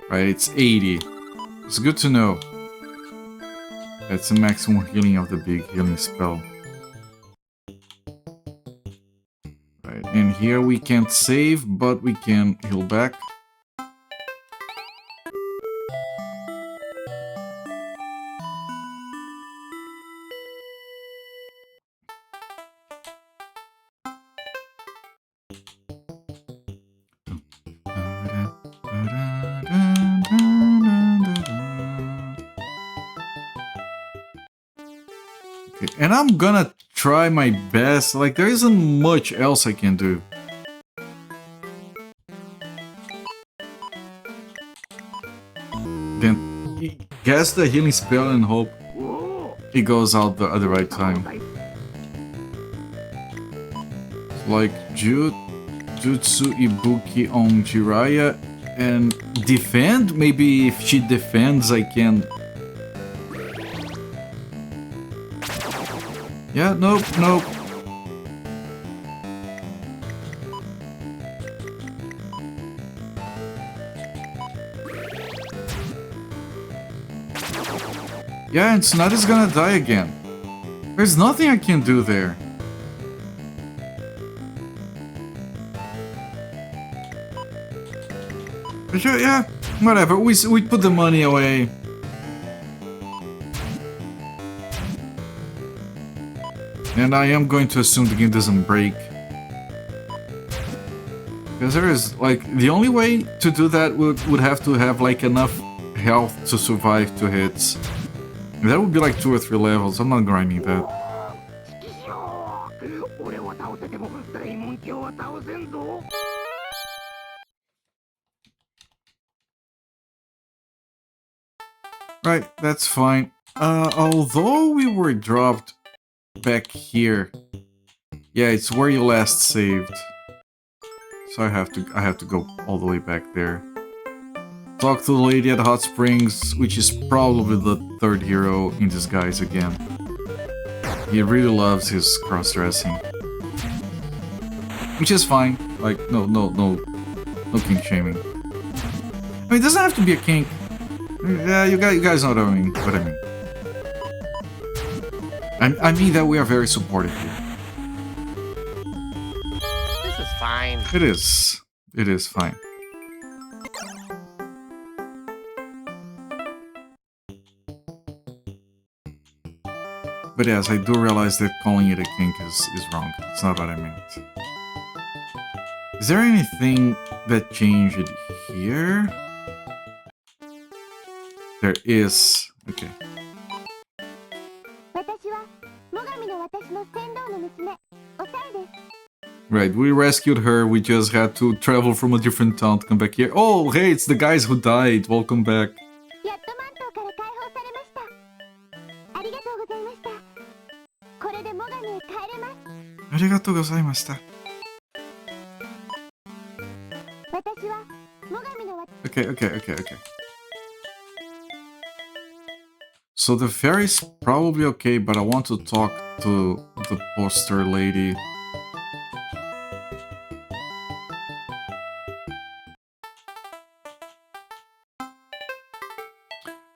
Right, it's 80. It's good to know. That's the maximum healing of the big healing spell. Right, and here we can't save, but we can heal back. And I'm gonna try my best. Like, there isn't much else I can do. Then cast the healing spell and hope it goes out at the right time. Like Jutsu Ibuki on Jiraiya and defend? Maybe if she defends I can... Yeah, nope. Yeah, and Tsunade gonna die again. There's nothing I can do there. But sure, yeah, whatever. We put the money away. And I am going to assume the game doesn't break. Because there is, like, the only way to do that would have to have, like, enough health to survive 2 hits. And that would be like 2 or 3 levels. I'm not grinding that. Right, that's fine. Although we were dropped back here. Yeah, it's where you last saved. So I have to go all the way back there. Talk to the lady at Hot Springs, which is probably the 3rd hero in disguise again. He really loves his cross-dressing. Which is fine. Like, no kink shaming. I mean, it doesn't have to be a kink. Yeah, you guys know what I mean. I mean that we are very supportive here. This is fine. It is. It is fine. But yes, I do realize that calling it a kink is wrong. It's not what I meant. Is there anything that changed here? There is. Okay. Right, we rescued her. We just had to travel from a different town to come back here. Oh, hey, it's the guys who died. Welcome back. Arigatou gozaimashita. Okay. So the ferry's probably okay, but I want to talk to the poster lady.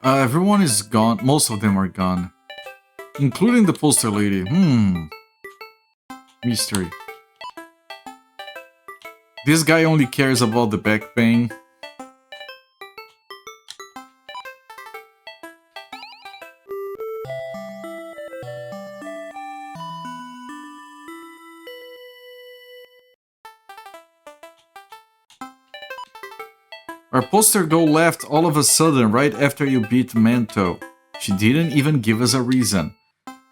Everyone is gone. Most of them are gone. Including the poster lady. Mystery. This guy only cares about the back pain. Our poster go left all of a sudden right after you beat Makyō. She didn't even give us a reason.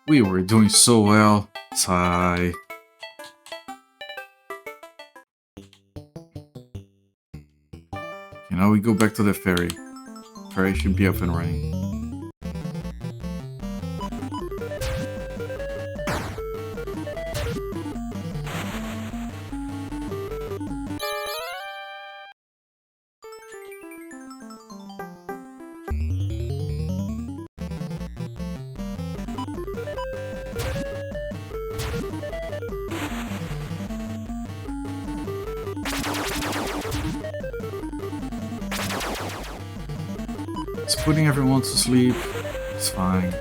We were doing so well. Sigh. Okay, now we go back to the ferry. Ferry should be up and running. It's putting everyone to sleep. It's fine.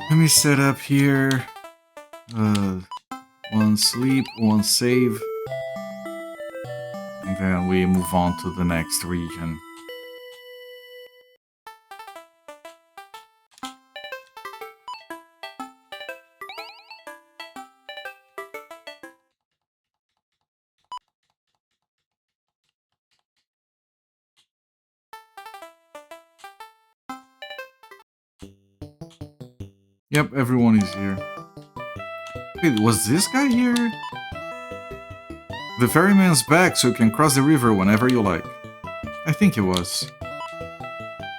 Let me set up here. One sleep, one save. And then we move on to the next region. Yep, everyone is here. Wait, was this guy here? The ferryman's back, so you can cross the river whenever you like. I think it was.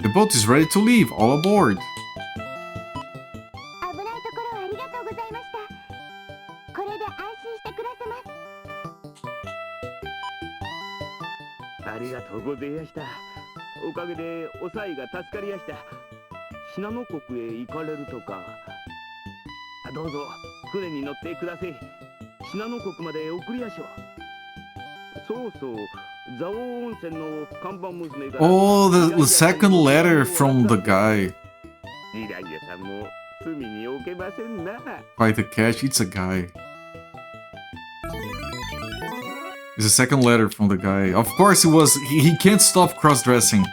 The boat is ready to leave, all aboard. 危ないところをありがとうございました。これで安心して暮らせます。ありがとうございました。おかげでおさいが助かりやした。信濃国へ行かれるとか。どうぞ船に乗ってください。信濃国まで送りやしょう。そうそう。蔵王温泉の看板娘が。Oh, the second letter from the guy. ジライアさんも隅に置けませんな。By the catch, it's a guy. It's a second letter from the guy. Of course it was. He can't stop cross-dressing.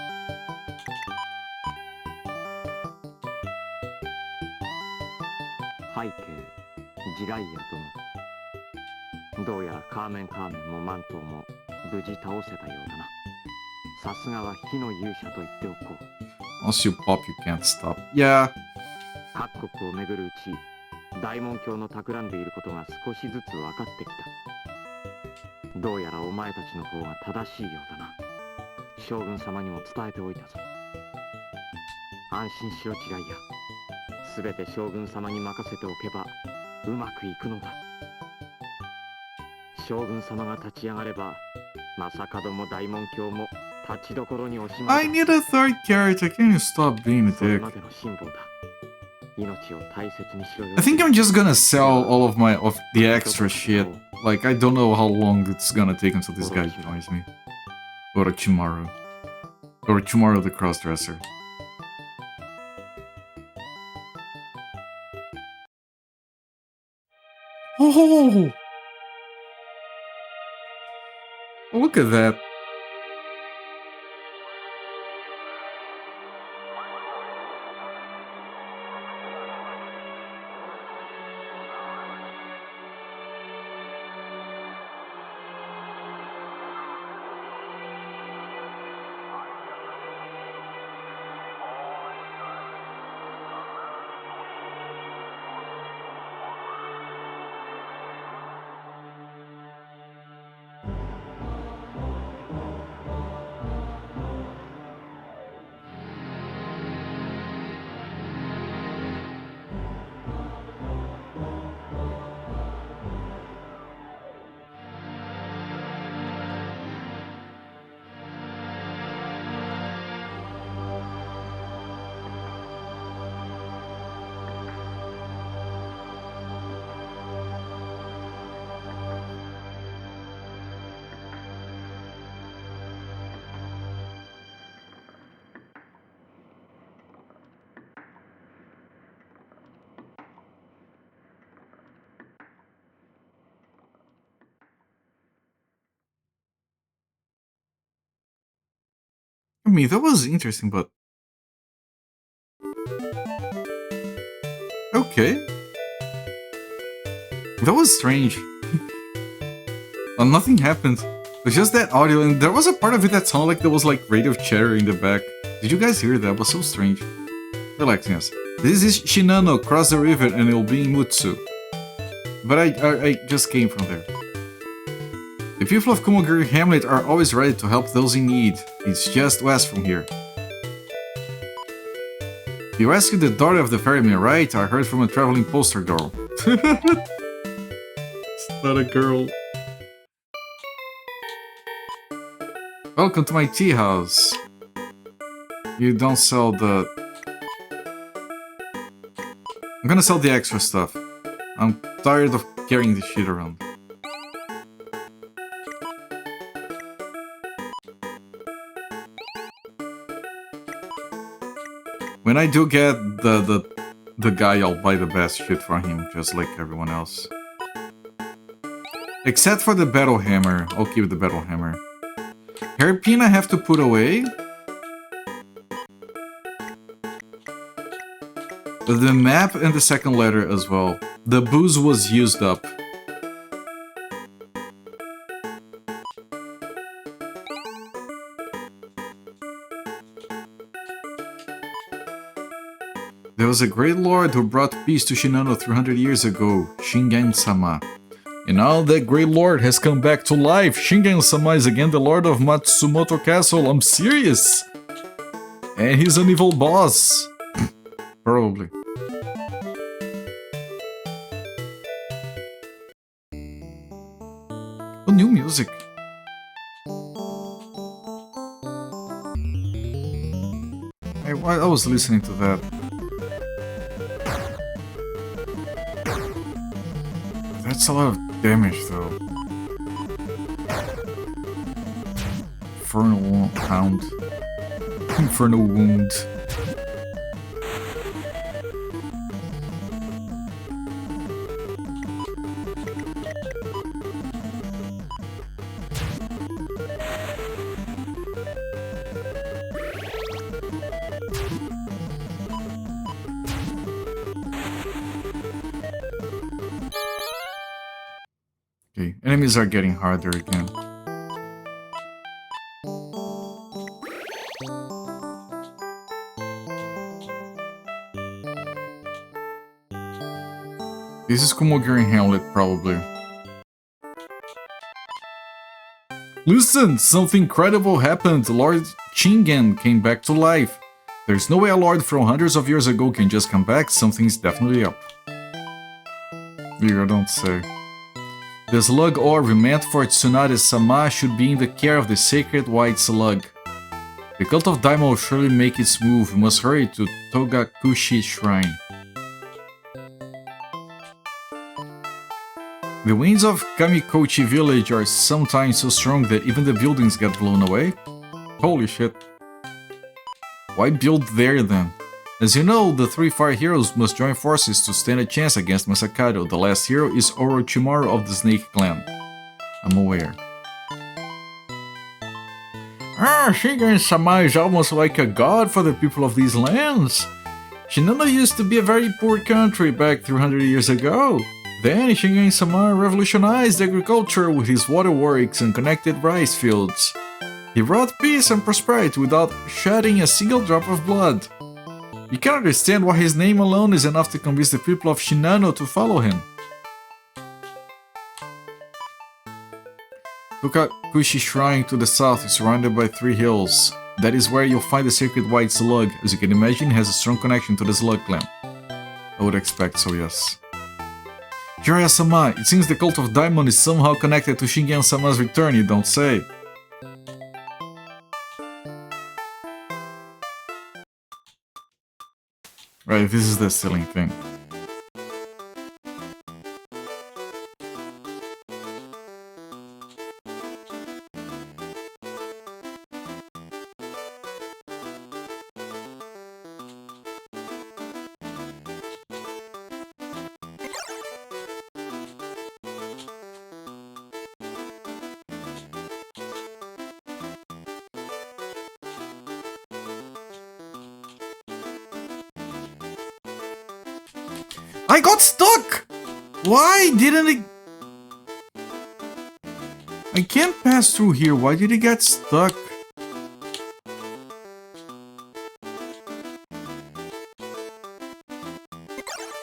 背景ジライア殿。どうやらカーメンもマントも無事倒せたようだな。さすがは火の勇者と言っておこう。 Once you pop, you can't stop. Yeah. 各国を巡るうち、大門卿の企んでいることが少しずつ分かってきた。どうやらお前たちの方が正しいようだな。将軍様にも伝えておいたぞ。安心しろチライア。すべて将軍様に任せておけばうまくいくのだ。将軍様が立ち上がれば、正門も大門卿も立ちどころにおしまいだ。 I need a third character. Can you stop being a それ dick? までの辛抱だ。命を大切にしろよ。 I think I'm just gonna sell all of the extra shit. Like, I don't know how long it's gonna take until this guy joins me. Orochimaru. Orochimaru the crossdresser. Oh! Look at that. I mean, that was interesting, but... Okay. That was strange. Well, nothing happened. It was just that audio, and there was a part of it that sounded like there was like radio chatter in the back. Did you guys hear that? It was so strange. Relax, yes. This is Shinano, cross the river and it'll be in Mutsu. But I just came from there. The people of Kumogiri Hamlet are always ready to help those in need. It's just west from here. You rescued the daughter of the ferryman, right? I heard from a traveling poster girl. It's not a girl. Welcome to my tea house. You don't sell the... I'm gonna sell the extra stuff. I'm tired of carrying this shit around. When I do get the guy, I'll buy the best shit for him, just like everyone else. Except for the battle hammer. I'll keep the battle hammer. Hairpin I have to put away. The map and the second letter as well. The booze was used up. There was a great lord who brought peace to Shinano 300 years ago, Shingen-sama. And now that great lord has come back to life. Shingen-sama is again the lord of Matsumoto Castle. I'm serious. And he's an evil boss. Probably. Oh, new music. I was listening to that. That's a lot of damage, though. Infernal Hound. Infernal Wound. Okay, enemies are getting harder again. This is Kumogiri Hamlet, probably. Listen! Something incredible happened! Lord Shingen came back to life. There's no way a lord from hundreds of years ago can just come back. Something's definitely up. You don't say. The slug orb meant for Tsunade-sama should be in the care of the sacred white slug. The cult of Daimon will surely make its move. We must hurry to Togakushi Shrine. The winds of Kamikochi village are sometimes so strong that even the buildings get blown away. Holy shit. Why build there then? As you know, the three fire heroes must join forces to stand a chance against Masakado. The last hero is Orochimaru of the Snake Clan. I'm aware. Shingen-sama is almost like a god for the people of these lands. Shinano used to be a very poor country back 300 years ago. Then Shingen-sama revolutionized agriculture with his waterworks and connected rice fields. He brought peace and prosperity without shedding a single drop of blood. You can understand why his name alone is enough to convince the people of Shinano to follow him. Togakushi Shrine to the south is surrounded by 3 hills. That is where you'll find the sacred white slug. As you can imagine, it has a strong connection to the slug clan. I would expect so, yes. Jiraiya-sama, it seems the cult of Daimon is somehow connected to Shingen-sama's return, you don't say. Right, this is the ceiling thing. I got stuck! Why didn't it... I can't pass through here. Why did it get stuck?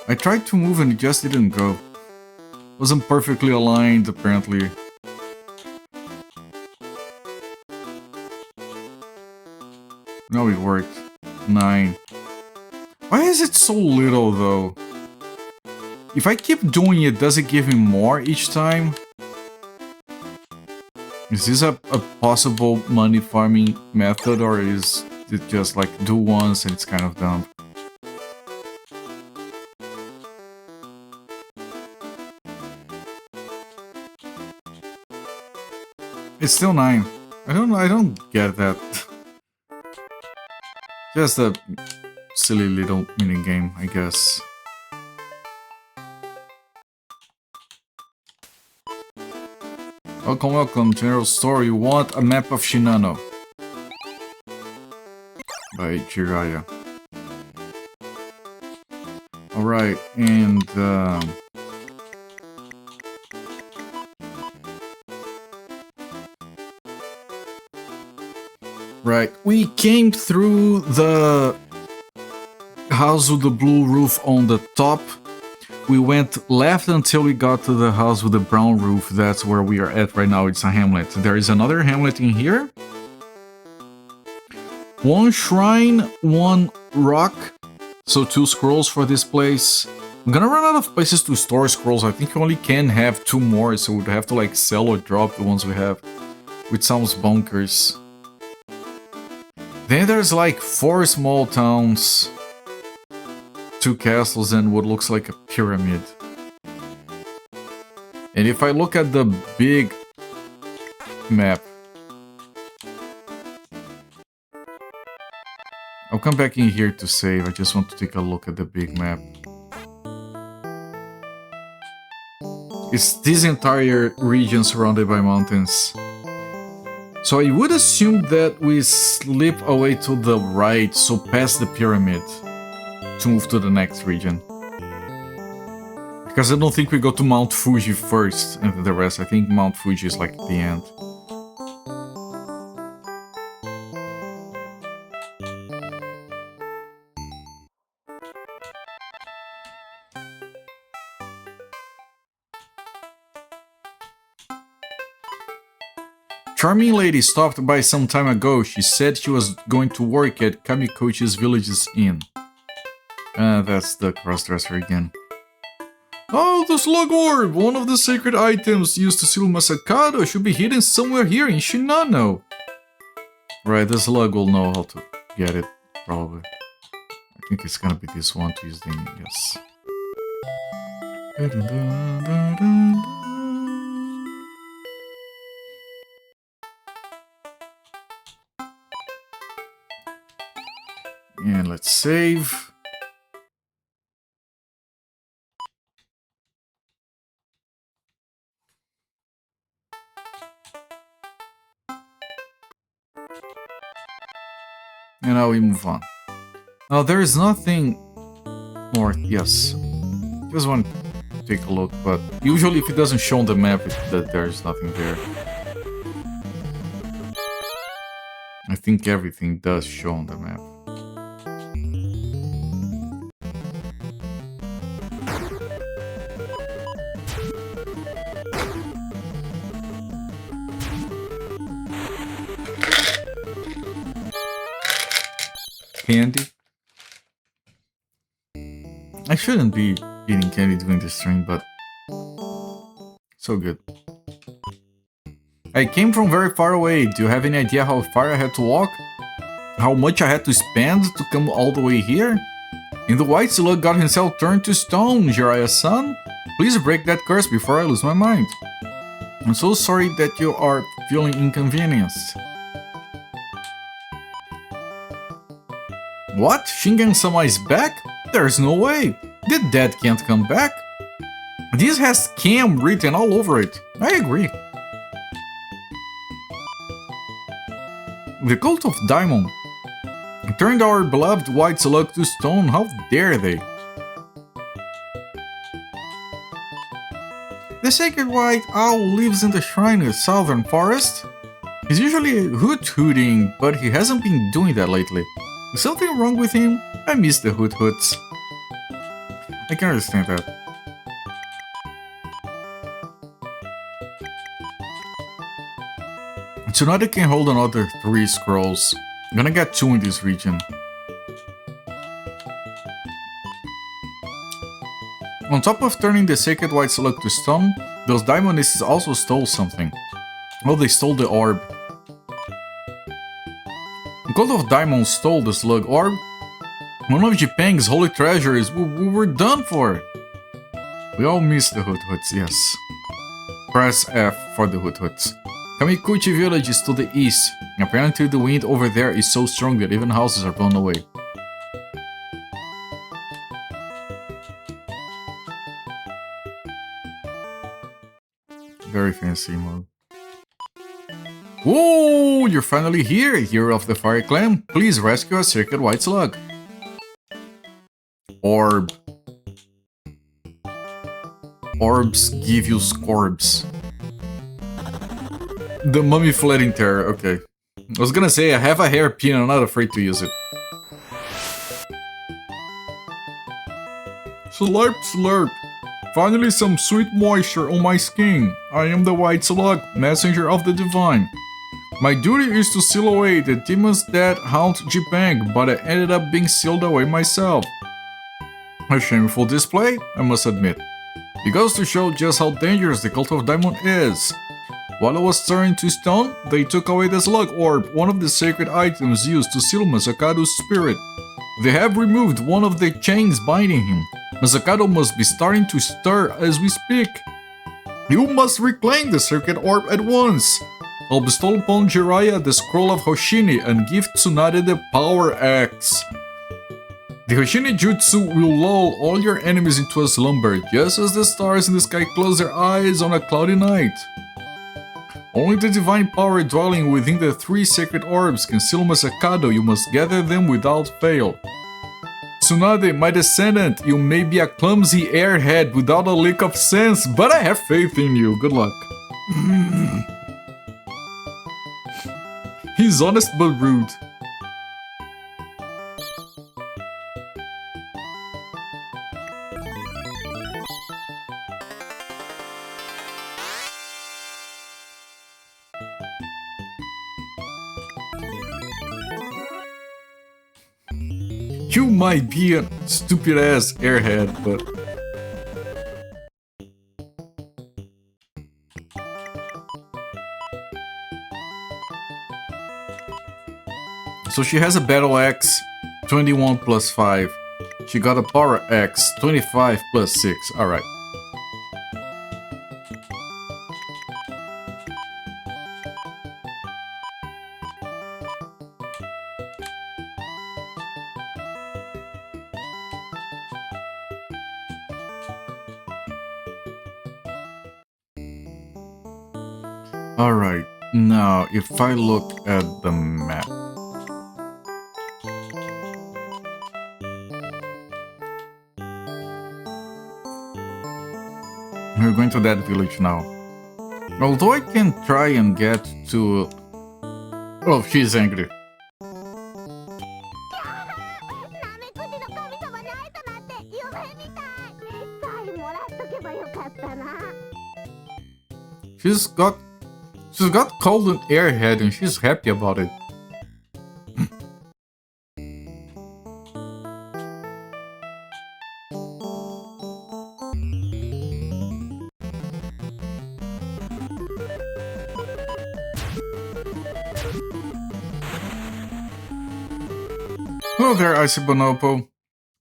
I tried to move and it just didn't go. Wasn't perfectly aligned, apparently. No, it worked. 9. Why is it so little, though? If I keep doing it, does it give me more each time? Is this a possible money farming method, or is it just like do once and it's kind of dumb? It's still 9. I don't get that. Just a silly little minigame, I guess. Welcome, welcome, General Store. You want a map of Shinano? By Jiraiya. Alright, and right, we came through the house with the blue roof on the top. We went left until we got to the house with the brown roof. That's where we are at right now. It's a hamlet. There is another hamlet in here. One shrine, one rock. So 2 scrolls for this place. I'm gonna run out of places to store scrolls. I think you only can have 2 more, so we'd have to like sell or drop the ones we have. Which sounds bonkers. Then there's like 4 small towns. 2 castles and what looks like a pyramid. And if I look at the big map, I'll come back in here to save. I just want to take a look at the big map. It's this entire region surrounded by mountains. So I would assume that we slip away to the right, so past the pyramid, to move to the next region. Because I don't think we go to Mount Fuji first and then the rest. I think Mount Fuji is like the end. Charming lady stopped by some time ago. She said she was going to work at Kamikochi's Village's Inn. That's the crossdresser again. Oh, the slug orb! One of the sacred items used to seal Masakado should be hidden somewhere here in Shinano. Right, the slug will know how to get it, probably. I think it's gonna be this one to use the... yes. And let's save. And now we move on. Now there is nothing north, yes. Just want to take a look, but usually if it doesn't show on the map, that there's nothing there. I think everything does show on the map. Candy? I shouldn't be eating candy during this stream, but so good. I came from very far away. Do you have any idea how far I had to walk? How much I had to spend to come all the way here? And the white slug got himself turned to stone, Jiraiya-san. Please break that curse before I lose my mind. I'm so sorry that you are feeling inconvenienced. What? Shingen-sama is back? There's no way. The dead can't come back. This has Cam written all over it. I agree. The cult of Daimon turned our beloved white slug to stone. How dare they? The sacred white owl lives in the shrine in the southern forest. He's usually hoot-hooting, but he hasn't been doing that lately. Is something wrong with him? I miss the hoot-hoots. I can understand that. Tonight I can hold another 3 scrolls. I'm gonna get 2 in this region. On top of turning the sacred white slug to stone, those daimonists also stole something. Oh, they stole the orb. The cult of Daimon stole the slug orb. One of Japan's holy treasures. We were done for. We all miss the hoot-hoots, yes. Press F for the hoot-hoots. Kamikochi village is to the east. Apparently the wind over there is so strong that even houses are blown away. Very fancy mode. Whoa, you're finally here, hero of the Fire Clan. Please rescue a sacred white slug. Orb. Orbs give you scorbs. The mummy fled in terror, okay. I was gonna say, I have a hairpin, I'm not afraid to use it. Slurp, slurp. Finally some sweet moisture on my skin. I am the White Slug, messenger of the divine. My duty is to seal away the demons that haunt Jipang, but I ended up being sealed away myself. A shameful display, I must admit. It goes to show just how dangerous the cult of Diamond is. While I was turned to stone, they took away the slug orb, one of the sacred items used to seal Masakado's spirit. They have removed one of the chains binding him. Masakado must be starting to stir as we speak. You must reclaim the sacred orb at once. I'll bestow upon Jiraiya the scroll of Hoshini and give Tsunade the power axe. The Hoshini Jutsu will lull all your enemies into a slumber, just as the stars in the sky close their eyes on a cloudy night. Only the divine power dwelling within the three sacred orbs can seal Masakado. You must gather them without fail. Tsunade, my descendant, you may be a clumsy airhead without a lick of sense, but I have faith in you. Good luck. He's honest but rude. You might be a stupid ass airhead, but... So she has a battle axe, 21 plus 5. She got a power axe, 25 plus 6. Alright. Alright, now if I look at the map. We're going to that village now. Although I can try and get to... Oh, she's angry. She's got called an airhead and she's happy about it. Hello there, Icy Bonopo.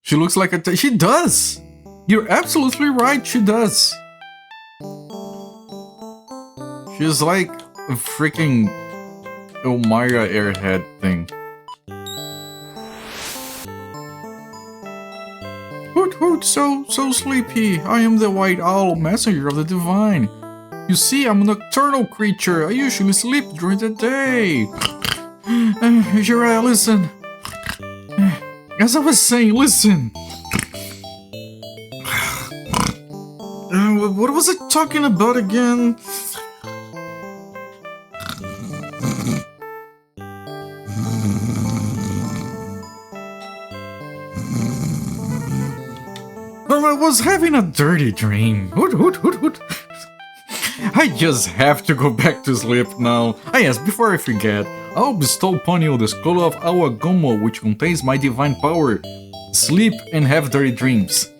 She looks like a... She does! You're absolutely right, she does. She's like a freaking Elmira airhead thing. Hoot hoot, so sleepy. I am the White Owl, messenger of the divine. You see, I'm a nocturnal creature. I usually sleep during the day. Jiraiya, listen. As I was saying, listen. What was I talking about again? I was having a dirty dream. Hoot, hoot, hoot, hoot. I just have to go back to sleep now. Yes, before I forget, I'll bestow upon you the scroll of Awagomo, which contains my divine power. Sleep and have dirty dreams.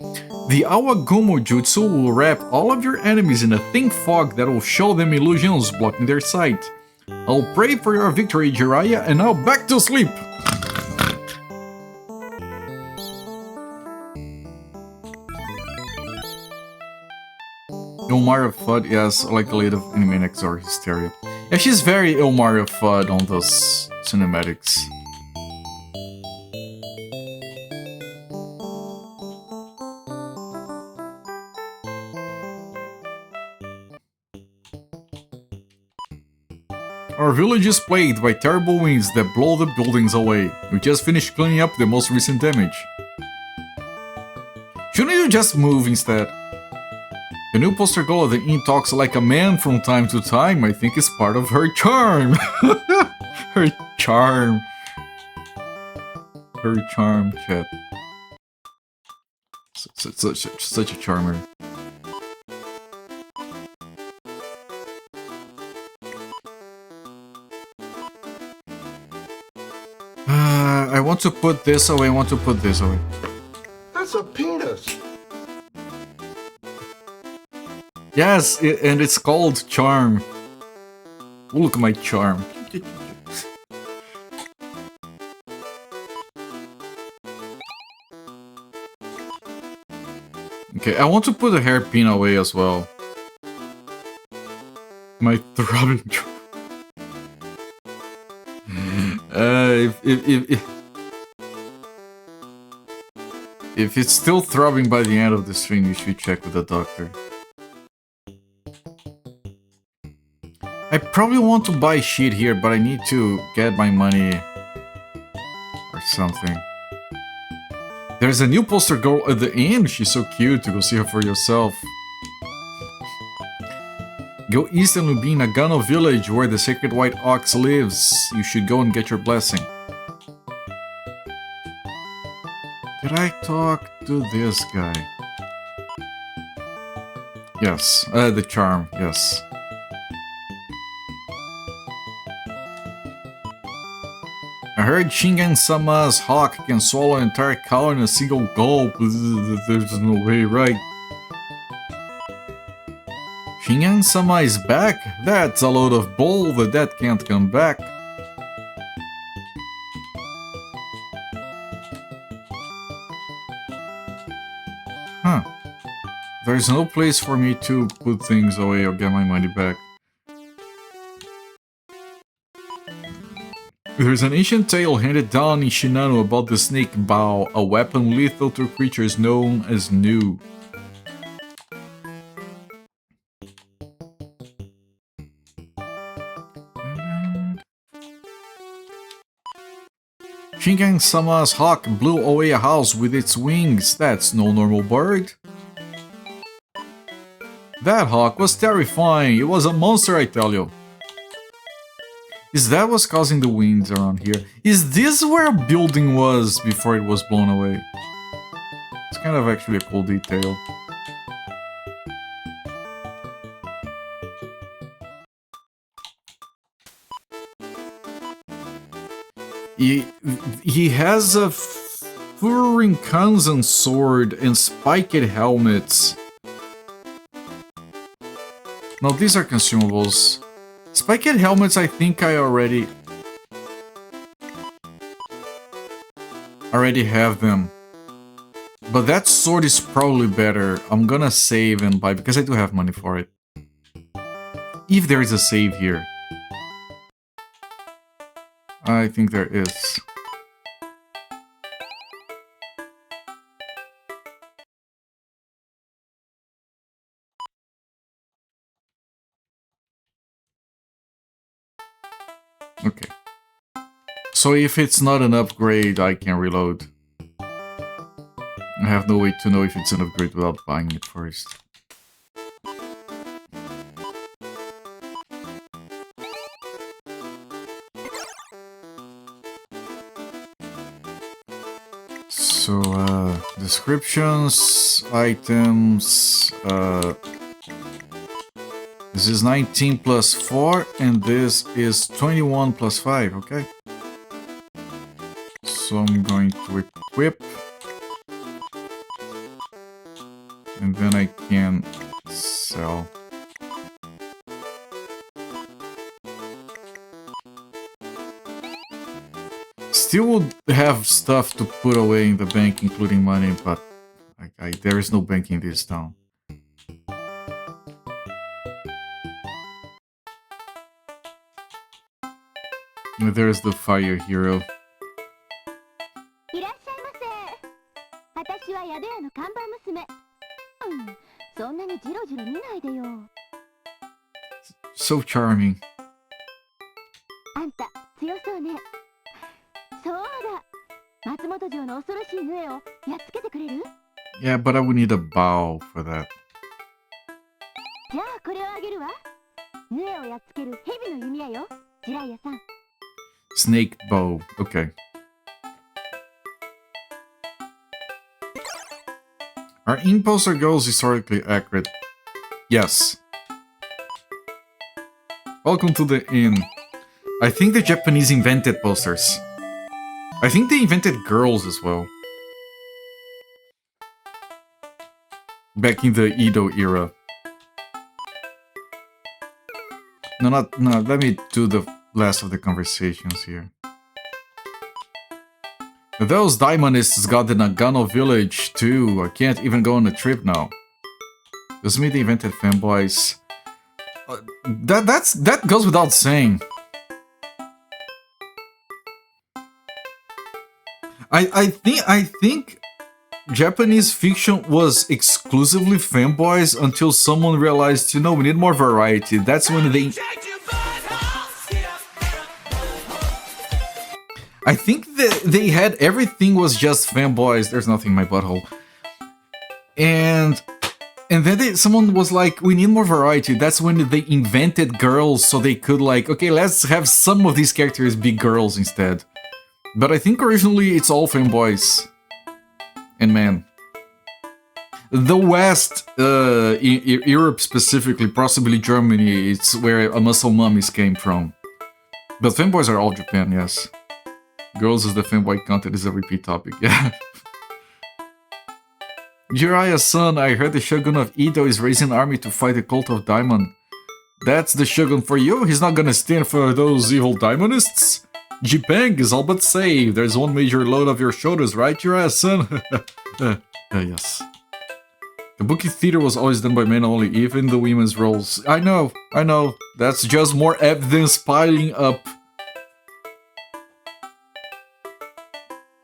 The Awagomo Jutsu will wrap all of your enemies in a thin fog that will show them illusions blocking their sight. I'll pray for your victory, Jiraiya, and now back to sleep! Elmira Fudd, yes, like a little Animaniacs or Hysteria. Yeah, she's very Elmira Fudd on those cinematics. Our village is plagued by terrible winds that blow the buildings away. We just finished cleaning up the most recent damage. Shouldn't you just move instead? The new poster girl of the inn talks like a man from time to time. I think it's part of her charm. Her charm. Her charm, chat. Such a charmer. I want to put this away. I want to put this away. That's a penis. Yes, and it's called charm. Oh, look at my charm. Okay, I want to put the hairpin away as well. My throbbing charm. If it's still throbbing by the end of the stream, you should check with the doctor. I probably want to buy shit here, but I need to get my money or something. There's a new poster girl at the inn. She's so cute. To go see her for yourself. Go east and be in Nagano village where the sacred white ox lives. You should go and get your blessing. Did I talk to this guy? Yes, the charm, yes. I heard Shingen-sama's hawk can swallow an entire cow in a single gulp. There's no way, right? Shingen-sama is back? That's a load of bull, the dead can't come back. Huh. There's no place for me to put things away or get my money back. There's an ancient tale handed down in Shinano about the snake bow, a weapon lethal to creatures known as Nu. Shingen-sama's hawk blew away a house with its wings. That's no normal bird. That hawk was terrifying. It was a monster, I tell you. Is that what's causing the winds around here? Is this where a building was before it was blown away? It's kind of actually a cool detail. He has a Furinkanzen sword and spiked helmets. Now these are consumables. Spiked helmets, I think I already have them. But that sword is probably better. I'm gonna save and buy because I do have money for it. If there is a save here. I think there is. Okay. So if it's not an upgrade, I can reload. I have no way to know if it's an upgrade without buying it first. So, descriptions, items, this is 19 plus 4, and this is 21 plus 5, okay? So I'm going to equip, and then I can sell. Still would have stuff to put away in the bank, including money, but there is no bank in this town. There's the fire hero. So charming. Yeah, but I would need a bow for that. Snake bow, okay. Are in-poster girls historically accurate? Yes. Welcome to the inn. I think the Japanese invented posters. I think they invented girls as well. Back in the Edo era. No, let me do the last of the conversations here. Those Daimonists got the Nagano village too. I can't even go on a trip now. Doesn't mean they invented fanboys. That goes without saying. I think Japanese fiction was exclusively fanboys until someone realized, you know, we need more variety. That's when they... I think that they had everything was just fanboys. There's nothing in my butthole. And then someone was like, we need more variety. That's when they invented girls so they could like, okay, let's have some of these characters be girls instead. But I think originally it's all fanboys. And man. The West, Europe specifically, possibly Germany, it's where muscle mummies came from. But fanboys are all Japan, yes. Girls is the fanboy content is a repeat topic, yeah. Jiraiya-san, I heard the Shogun of Edo is raising an army to fight the cult of Daimon. That's the Shogun for you? He's not gonna stand for those evil Daimonists? Jipang is all but saved. There's one major load off your shoulders, right, Jiraiya-san? Yes. Kabuki theater was always done by men only, even the women's roles. I know. That's just more evidence piling up.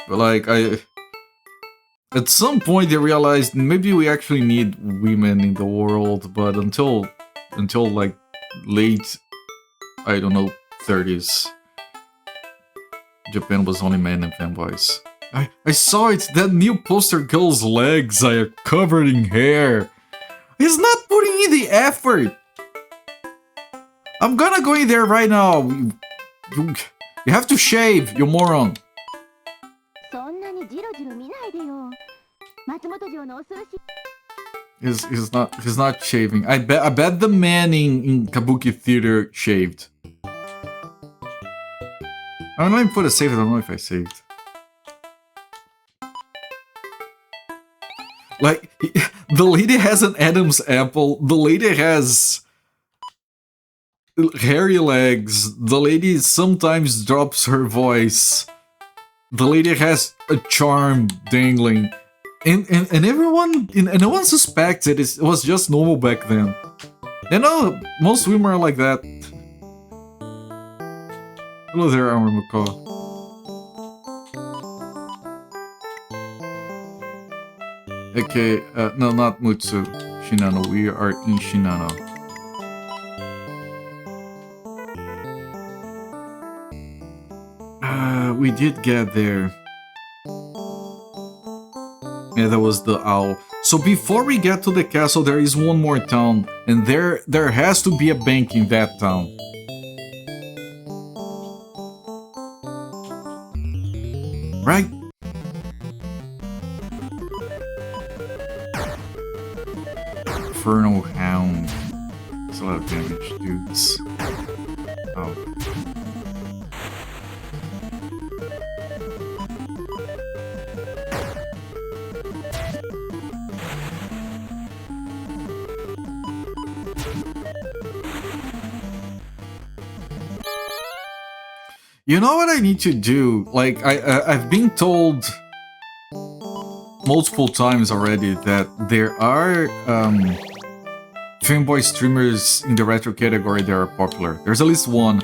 But like, at some point they realized maybe we actually need women in the world, but until like late, I don't know, 30s, Japan was only men and fanboys. I saw it, that new poster girl's legs are covered in hair. He's not putting in the effort. I'm gonna go in there right now. You have to shave, you moron. He's not shaving. I bet the man in Kabuki theater shaved. I don't even put a save. I don't know if I saved. Like, the lady has an Adam's apple. The lady has hairy legs. The lady sometimes drops her voice. The lady has a charm dangling. And everyone, and no one suspects it. It was just normal back then. You know, most women are like that. Hello there, Makyō. Okay, no, not Mutsu. Shinano, we are in Shinano. We did get there. Yeah, that was the owl. So before we get to the castle, there is one more town, and there has to be a bank in that town. Right? Infernal Hound. That's a lot of damage, dudes. Oh. You know what I need to do? Like, I've been told multiple times already that there are fanboy streamers in the retro category that are popular. There's at least one.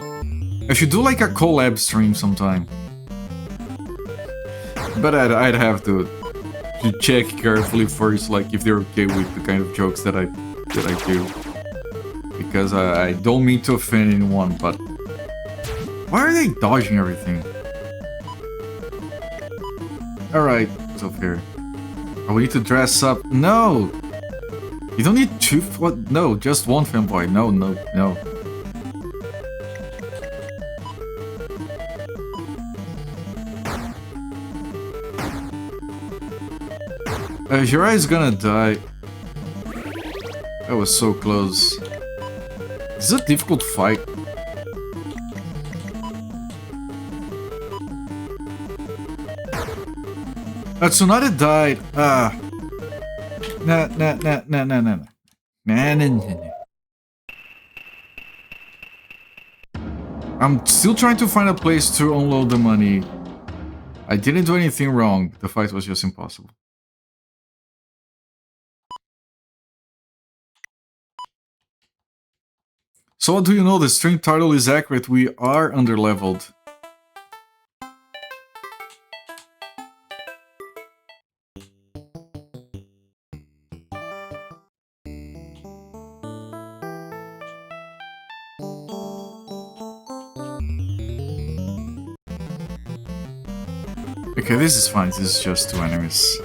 I should do like a collab stream sometime. But I'd have to check carefully first, like if they're okay with the kind of jokes that I do. Because I don't mean to offend anyone, but why are they dodging everything? Alright, so fair. Oh, we need to dress up. No! You don't need two. What? No, just one fanboy. No. Jirai is gonna die. That was so close. This is a difficult fight. Tsunade died. Nah. I'm still trying to find a place to unload the money. I didn't do anything wrong. The fight was just impossible. So what do you know? The string title is accurate. We are underleveled. Okay, this is fine. This is just 2 enemies.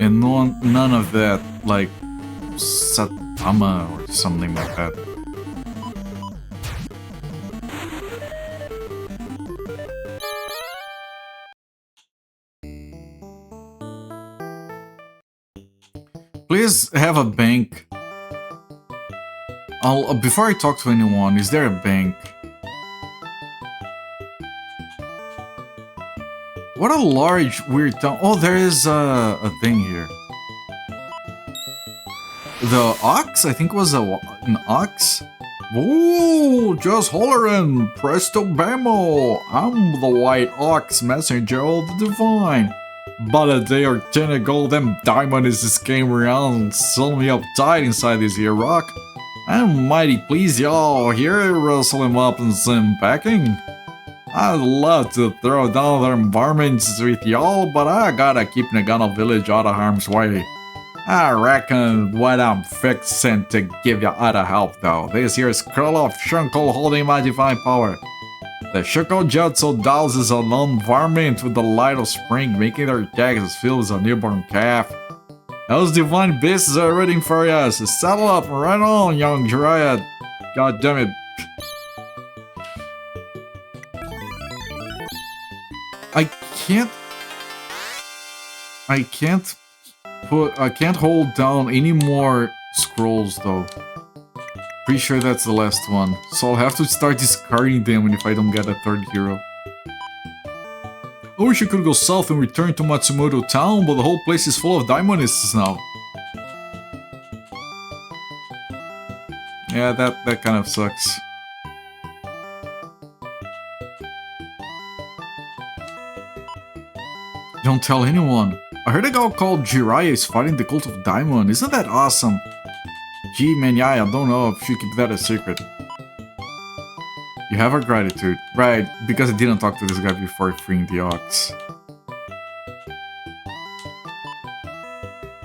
And none of that, like, Satama or something like that. Please have a bank. Before I talk to anyone, is there a bank? What a large, weird town. Oh, there is a thing here. The ox? I think was an ox? Ooh, just hollerin', presto bamo! I'm the white ox messenger of the divine. But a day or 10 ago, them diamonds just came around, sewn me up tight inside this here rock. I'm mighty pleased y'all here rustle him up and some packing. I'd love to throw down their varmints with y'all, but I gotta keep Nagano village out of harm's way. I reckon what I'm fixing to give you other help though. This here's Curl of Shunko holding my divine power. The Shunko Jutsu douses a lone varmint with the light of spring, making their attacks as feel as a newborn calf. Those divine beasts are waiting for you, so saddle up and run on, young Jiraiya. God damn it. I can't hold down any more scrolls though. Pretty sure that's the last one. So I'll have to start discarding them if I don't get a third hero. I wish I could go south and return to Matsumoto town, but the whole place is full of diamondists now. Yeah, that kind of sucks. Don't tell anyone. I heard a guy called Jiraiya is fighting the cult of Diamond. Isn't that awesome? Gee, man, yeah, I don't know if you keep that a secret. You have our gratitude. Right, because I didn't talk to this guy before freeing the ox.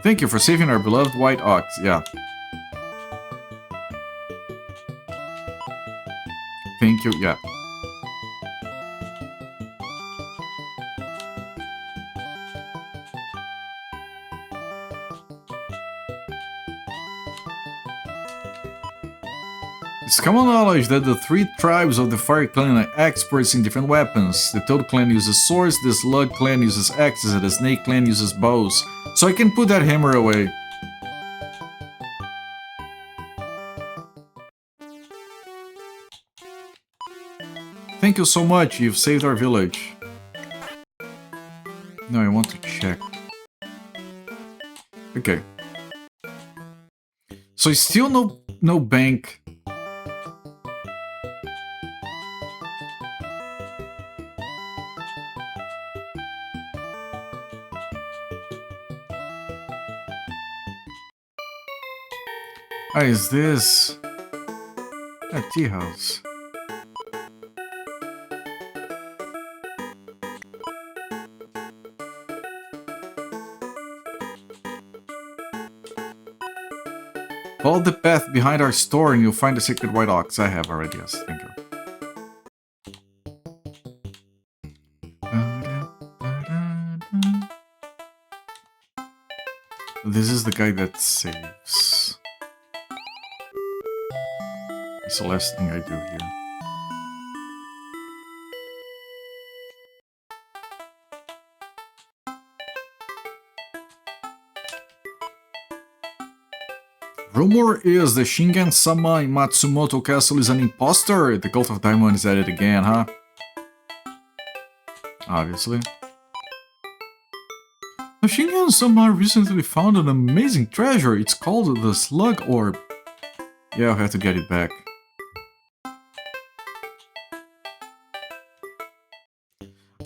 Thank you for saving our beloved white ox. Yeah. Thank you, yeah. It's common knowledge that the 3 tribes of the Fire Clan are experts in different weapons. The Toad Clan uses swords, the Slug Clan uses axes, and the Snake Clan uses bows. So I can put that hammer away. Thank you so much, you've saved our village. No, I want to check. Okay. So still no bank. Ah, is this a tea house? Follow the path behind our store and you'll find the sacred white ox. I have already, yes, thank you. This is the guy that saves. It's the last thing I do here. Rumor is the Shingen-sama in Matsumoto Castle is an imposter. The Cult of Diamond is at it again, huh? Obviously. The Shingen-sama recently found an amazing treasure. It's called the Slug Orb. Yeah, I'll have to get it back.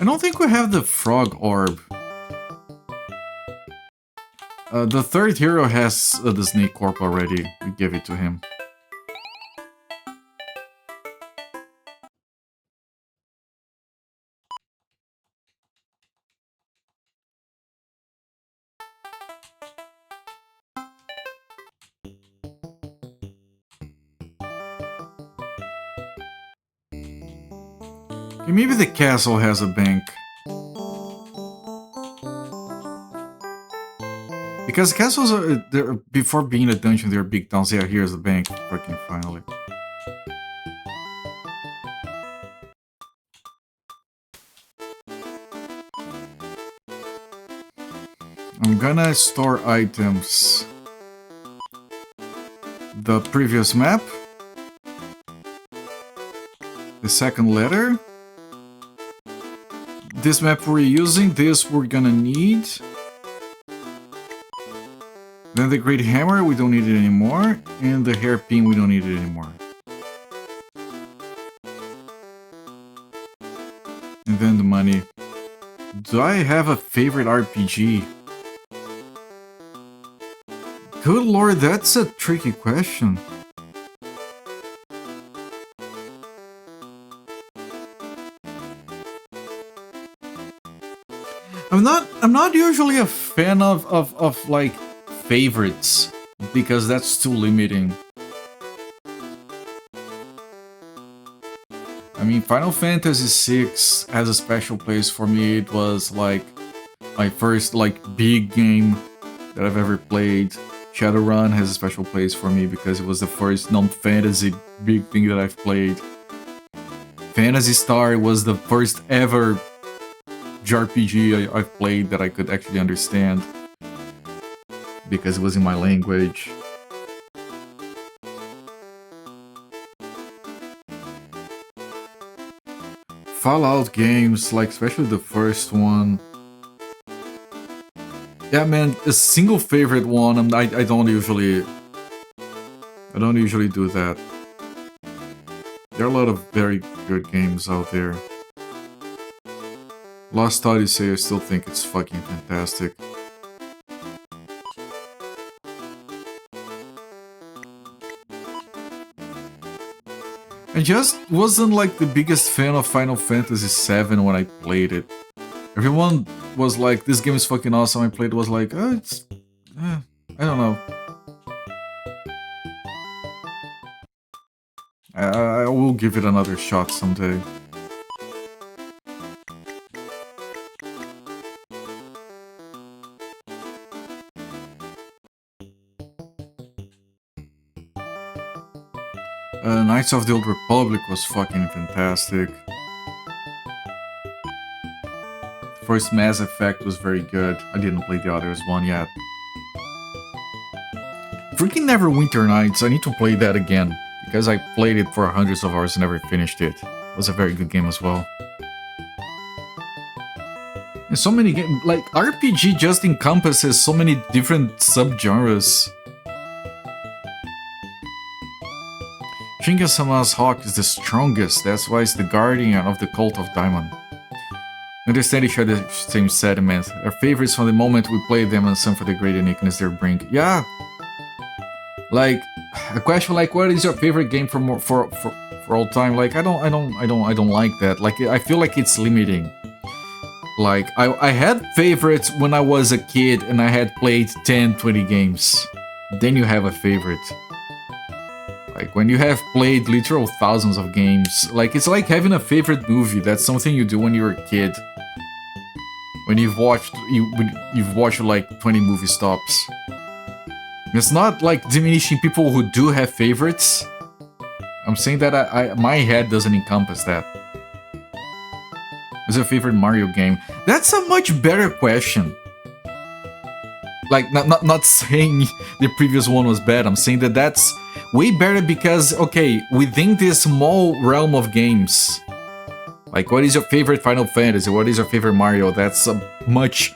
I don't think we have the Frog Orb. The third hero has the Snake Orb already. We give it to him. Okay, maybe the castle has a bank. Because castles are, before being a dungeon, they're big towns. Yeah, here's the bank. Fucking finally. I'm gonna store items. The previous map. The second letter. This map we're using, this we're gonna need. Then the Great Hammer, we don't need it anymore. And the Hairpin, we don't need it anymore. And then the money. Do I have a favorite RPG? Good lord, that's a tricky question. I'm not usually a fan of like favorites because that's too limiting. I mean, Final Fantasy VI has a special place for me. It was like my first like big game that I've ever played. Shadowrun has a special place for me because it was the first non-fantasy big thing that I've played. Phantasy Star was the first ever JRPG I've played that I could actually understand because it was in my language. Fallout games, like especially the first one. Yeah, man, a single favorite one. I don't usually do that. There are a lot of very good games out there. Lost Odyssey, I still think it's fucking fantastic. I just wasn't like the biggest fan of Final Fantasy VII when I played it. Everyone was like, this game is fucking awesome. I played it, was like, oh, it's... I don't know. I will give it another shot someday. Knights of the Old Republic was fucking fantastic. First Mass Effect was very good. I didn't play the others one yet. Freaking Neverwinter Nights, I need to play that again. Because I played it for hundreds of hours and never finished it. It was a very good game as well. And so many games, like RPG just encompasses so many different subgenres. Shingen-sama's hawk is the strongest, that's why it's the guardian of the Cult of Diamond. Understand each other the same sentiment. Our favorites from the moment we play them and some for the great uniqueness they bring. Yeah. Like a question like what is your favorite game for all time? Like I don't like that. Like I feel like it's limiting. Like I had favorites when I was a kid and I had played 10-20 games. Then you have a favorite. Like when you have played literal thousands of games, like it's like having a favorite movie. That's something you do when you're a kid. When you've watched like 20 movie stops. It's not like diminishing people who do have favorites. I'm saying that my head doesn't encompass that. What's your favorite Mario game? That's a much better question. Like, not saying the previous one was bad, I'm saying that that's way better because, okay, within this small realm of games, like, what is your favorite Final Fantasy? What is your favorite Mario? That's a much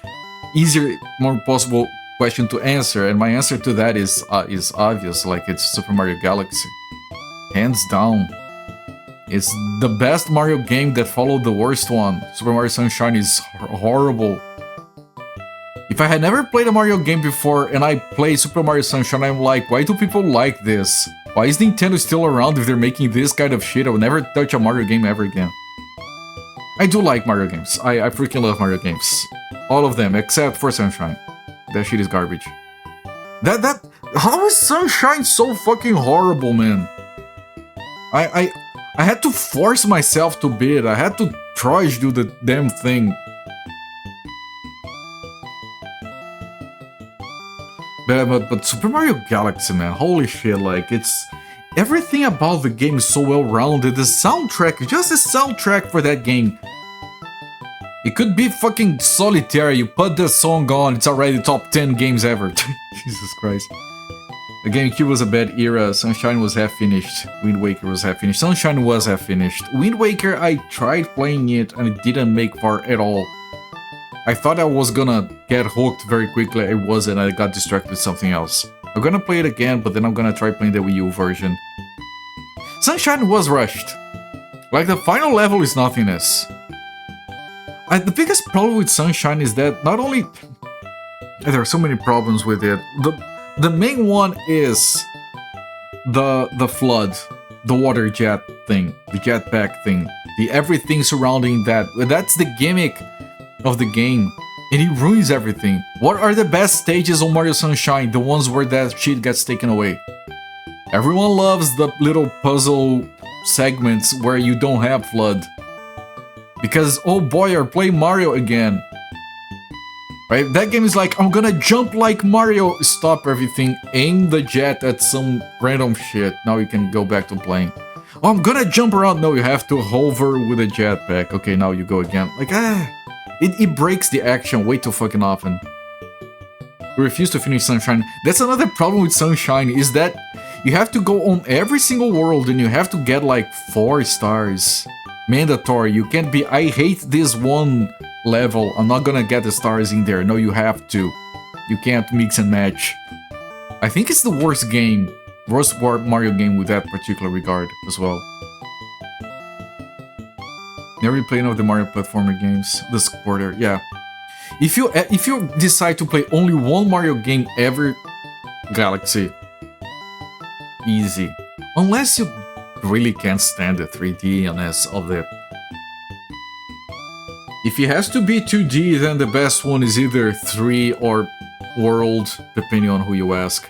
easier, more possible question to answer, and my answer to that is obvious, like, it's Super Mario Galaxy. Hands down. It's the best Mario game that followed the worst one. Super Mario Sunshine is horrible. If I had never played a Mario game before and I play Super Mario Sunshine, I'm like, why do people like this? Why is Nintendo still around if they're making this kind of shit? I will never touch a Mario game ever again. I do like Mario games. I freaking love Mario games. All of them, except for Sunshine. That shit is garbage. How is Sunshine so fucking horrible, man? I had to force myself to beat it. I had to try to do the damn thing. But Super Mario Galaxy, man, holy shit, like, it's... Everything about the game is so well-rounded. The soundtrack, just the soundtrack for that game. It could be fucking solitary, you put the song on, it's already top 10 games ever. Jesus Christ. The GameCube was a bad era, Sunshine was half-finished, Wind Waker was half-finished. Sunshine was half-finished. Wind Waker, I tried playing it and it didn't make far at all. I thought I was gonna get hooked very quickly, it wasn't, I got distracted with something else. I'm gonna play it again, but then I'm gonna try playing the Wii U version. Sunshine was rushed. Like, the final level is nothingness. The biggest problem with Sunshine is that not only... There are so many problems with it. The main one is the flood, the water jet thing, the jetpack thing, the everything surrounding that. That's the gimmick of the game, and it ruins everything. What are the best stages on Mario Sunshine? The ones where that shit gets taken away. Everyone loves the little puzzle segments where you don't have flood. Because, oh boy, you're playing Mario again. Right? That game is like, I'm gonna jump like Mario. Stop everything, aim the jet at some random shit. Now you can go back to playing. Oh, I'm gonna jump around. No, you have to hover with a jetpack. Okay, now you go again. Like, It breaks the action way too fucking often. We refuse to finish Sunshine. That's another problem with Sunshine, is that you have to go on every single world and you have to get like 4 stars. Mandatory. You can't be, I hate this one level, I'm not gonna get the stars in there. No, you have to. You can't mix and match. I think it's the worst game, worst Mario game with that particular regard as well. Never played any of the Mario platformer games this quarter, yeah. If you decide to play only one Mario game ever, Galaxy, easy. Unless you really can't stand the 3D-ness of it. If it has to be 2D, then the best one is either 3 or World, depending on who you ask.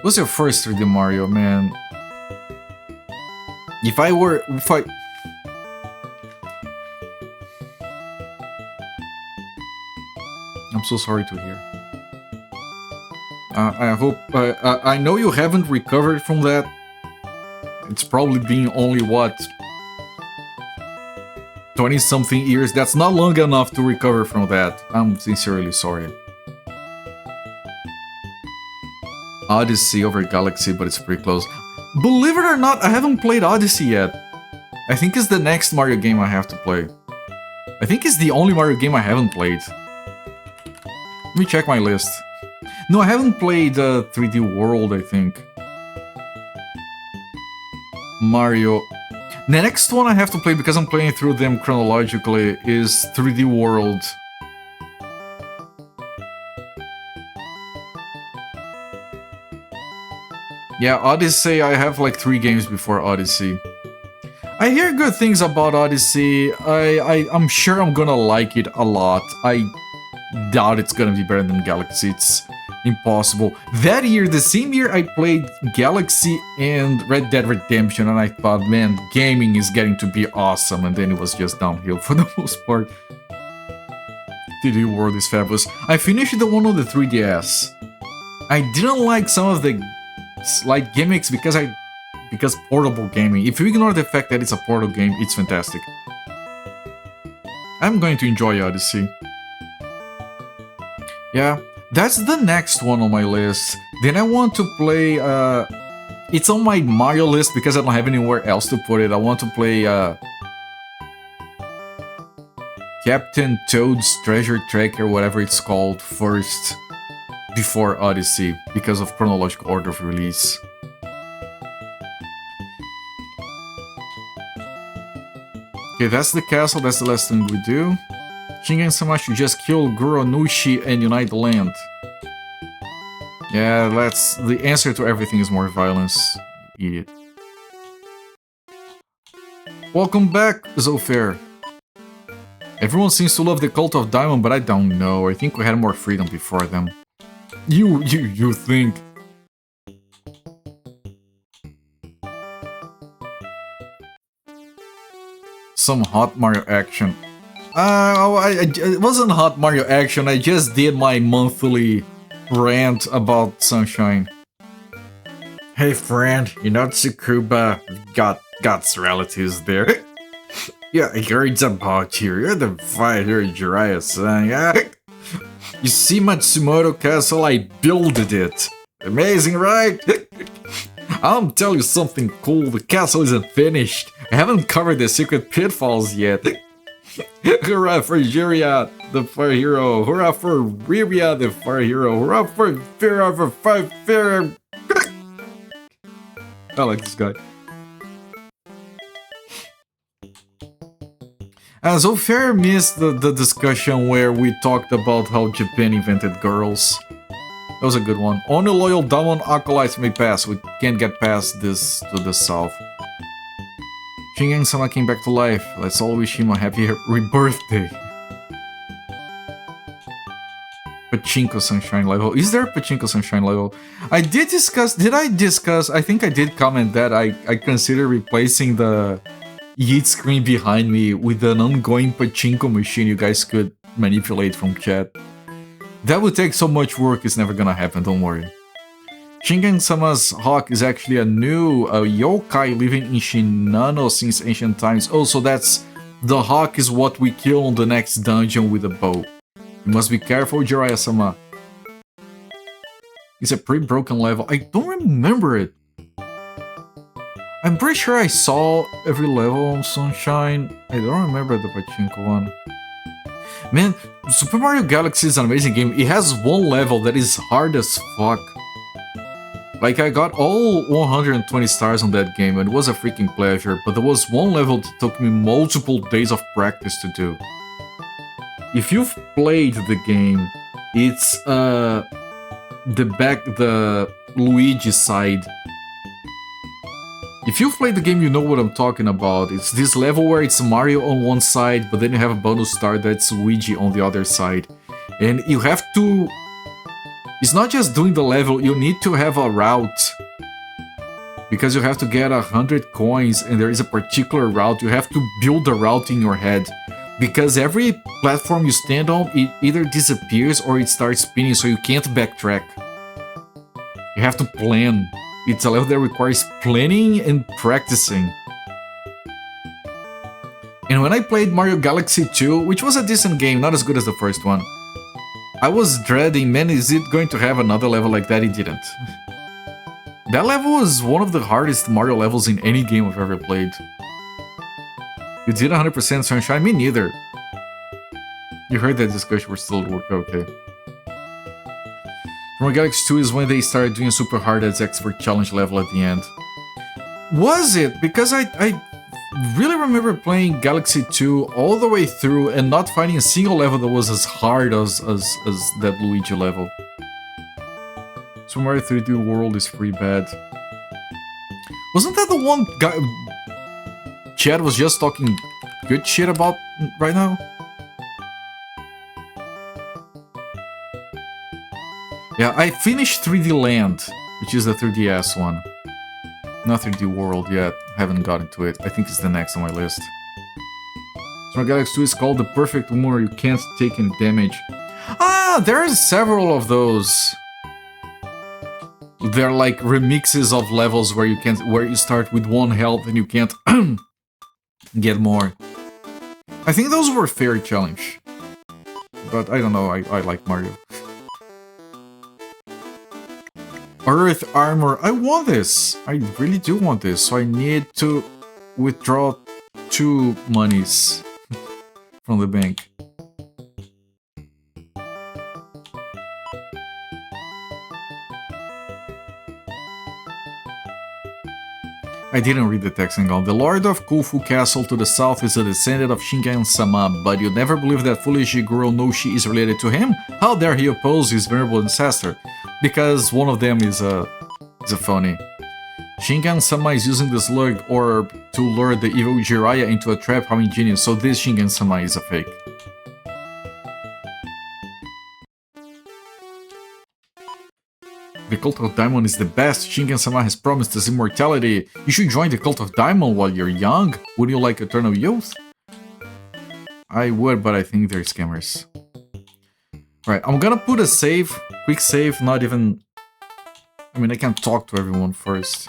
What's your first 3D Mario, man? If I... I'm so sorry to hear. I hope... I know you haven't recovered from that. It's probably been only, what... 20-something years. That's not long enough to recover from that. I'm sincerely sorry. Odyssey over Galaxy, but it's pretty close. Believe it or not, I haven't played Odyssey yet. I think it's the next Mario game I have to play. I think it's the only Mario game I haven't played. Let me check my list. No, I haven't played 3D World, I think. Mario. The next one I have to play, because I'm playing through them chronologically, is 3D World. Yeah, Odyssey, I have like 3 games before Odyssey. I hear good things about Odyssey. I'm sure I'm gonna like it a lot. I doubt it's gonna be better than Galaxy. It's impossible. That year, the same year, I played Galaxy and Red Dead Redemption, and I thought, man, gaming is getting to be awesome, and then it was just downhill for the most part. 3D World is fabulous. I finished the one on the 3DS. I didn't like some of the slight gimmicks because portable gaming. If you ignore the fact that it's a portable game, it's fantastic. I'm going to enjoy Odyssey. Yeah, that's the next one on my list. Then I want to play, it's on my Mario list because I don't have anywhere else to put it. I want to play, Captain Toad's Treasure Tracker, whatever it's called, first, before Odyssey, because of chronological order of release. Okay, that's the castle, that's the last thing we do. Shingen-sama should just kill Guro Nushi and unite the land. Yeah, that's... the answer to everything is more violence, idiot. Welcome back, Zofair. Everyone seems to love the Cult of Diamond, but I don't know. I think we had more freedom before them. You think... Some hot Mario action. It wasn't hot Mario action, I just did my monthly rant about Sunshine. Hey friend, you know Tsukuba got relatives there. Yeah, I heard about you. You're the fighter, Jiraiya-san, yeah? You see Matsumoto Castle? I builded it. Amazing, right? I'll tell you something cool, the castle isn't finished. I haven't covered the secret pitfalls yet. Hurrah for Ziria, the fire hero. Hurrah for Ziria, the fire hero. Hurrah for Fire. I like this guy. Zofair missed the discussion where we talked about how Japan invented girls. That was a good one. Only loyal Damon acolytes may pass. We can't get past this to the south. Shingen-sama came back to life. Let's all wish him a happy rebirthday. Pachinko Sunshine level. Is there a Pachinko Sunshine level? I think I did comment that I consider replacing the Yeet screen behind me with an ongoing Pachinko machine you guys could manipulate from chat. That would take so much work, it's never gonna happen, don't worry. Shingen-sama's hawk is actually a new yokai living in Shinano since ancient times. Oh, so that's... the hawk is what we kill on the next dungeon with a bow. You must be careful, Jiraiya-sama. It's a pretty broken level. I don't remember it. I'm pretty sure I saw every level on Sunshine. I don't remember the Pachinko one. Man, Super Mario Galaxy is an amazing game. It has one level that is hard as fuck. Like, I got all 120 stars on that game, and it was a freaking pleasure, but there was one level that took me multiple days of practice to do. If you've played the game, it's the Luigi side. If you've played the game, you know what I'm talking about. It's this level where it's Mario on one side, but then you have a bonus star that's Luigi on the other side. And you have to... It's not just doing the level, you need to have a route. Because you have to get 100 coins and there is a particular route. You have to build the route in your head. Because every platform you stand on, it either disappears or it starts spinning, so you can't backtrack. You have to plan. It's a level that requires planning and practicing. And when I played Mario Galaxy 2, which was a decent game, not as good as the first one, I was dreading, man, is it going to have another level like that? It didn't. That level was one of the hardest Mario levels in any game I've ever played. You did 100% Sunshine? Me neither. You heard that discussion, we're still okay. Mario Galaxy 2 is when they started doing super hard as expert challenge level at the end. Was it? Because I really remember playing Galaxy 2 all the way through and not finding a single level that was as hard as that Luigi level. Super Mario 3D World is pretty bad. Wasn't that the one guy Chad was just talking good shit about right now? Yeah, I finished 3D Land, which is the 3DS one. Not 3D World yet, haven't gotten to it. I think it's the next on my list. Super Galaxy 2 is called the perfect one where you can't take any damage. Ah, there are several of those. They're like remixes of levels where you start with 1 health and you can't get more. I think those were fair challenge. But I don't know, I like Mario. Earth armor. I want this. I really do want this. So I need to withdraw 2 monies from the bank. I didn't read the text and gone. The Lord of Kufu Castle to the south is a descendant of Shingen-sama, but you never believe that foolish girl Noshi is related to him? How dare he oppose his venerable ancestor? Because one of them is a phony. Shingen-sama is using the slug orb to lure the evil Jiraiya into a trap. How ingenious. So this Shingen-sama is a fake. The Cult of Diamond is the best. Shingen-sama has promised us immortality. You should join the Cult of Diamond while you're young. Would you like eternal youth? I would, but I think they're scammers. Right, I'm gonna put a save. Quick save, not even... I mean, I can talk to everyone first.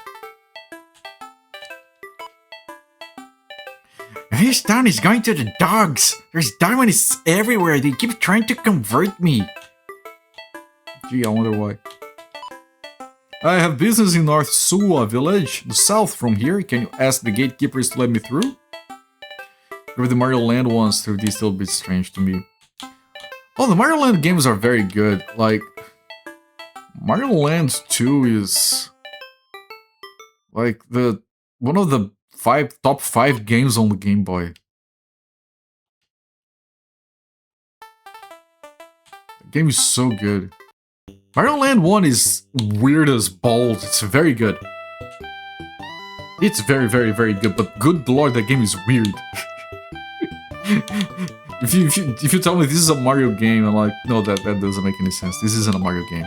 This town is going to the dogs. There's diamonds everywhere. They keep trying to convert me. Gee, I wonder why. I have business in North Suwa village, the south from here. Can you ask the gatekeepers to let me through? With the Mario Land ones through these still a bit strange to me. Oh, the Mario Land games are very good. Like, Mario Land 2 is like one of the top 5 games on the Game Boy. The game is so good. Mario Land 1 is weird as balls. It's very good. It's very, very, very good, but good lord, that game is weird. If you tell me this is a Mario game, I'm like, no, that doesn't make any sense. This isn't a Mario game.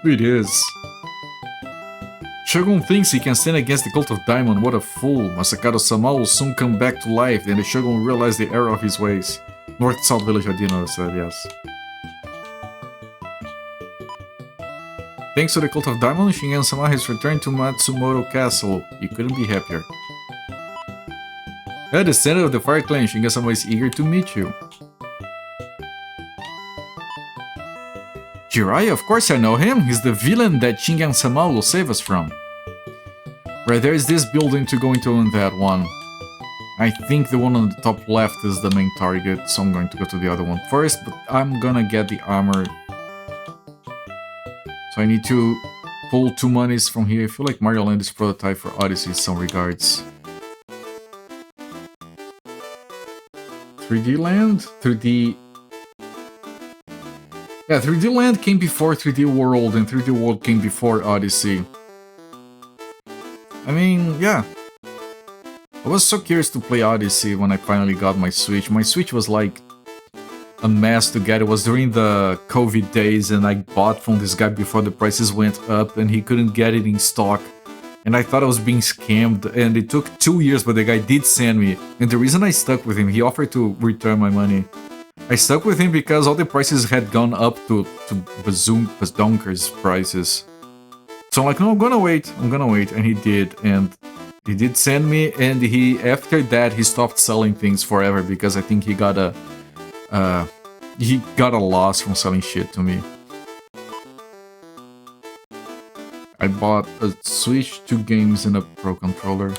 It is. Shogun thinks he can stand against the Cult of Diamond. What a fool. Masakado-sama will soon come back to life, then the Shogun will realize the error of his ways. North-South Village, I didn't notice that, yes. Thanks to the Cult of Diamond, Shingen-sama has returned to Matsumoto Castle. He couldn't be happier. A descendant of the Fire Clan, Shingen-sama is eager to meet you. Jiraiya, of course I know him. He's the villain that Shingen-sama will save us from. Right, there is this building to go into and that one. I think the one on the top left is the main target, so I'm going to go to the other one first, but I'm gonna get the armor. So I need to pull 2 monies from here. I feel like Mario Land is prototype for Odyssey in some regards. 3D Land? 3D... Yeah, 3D Land came before 3D World, and 3D World came before Odyssey. I mean, yeah. I was so curious to play Odyssey when I finally got my Switch. My Switch was like a mess to get. It was during the COVID days, and I bought from this guy before the prices went up, and he couldn't get it in stock. And I thought I was being scammed, and it took 2 years, but the guy did send me. And the reason I stuck with him, he offered to return my money. I stuck with him because all the prices had gone up to bazoonkers prices. So I'm like, no, I'm gonna wait, and he did, and he did send me, and after that he stopped selling things forever because I think he got a loss from selling shit to me. I bought a Switch, 2 games, and a Pro Controller.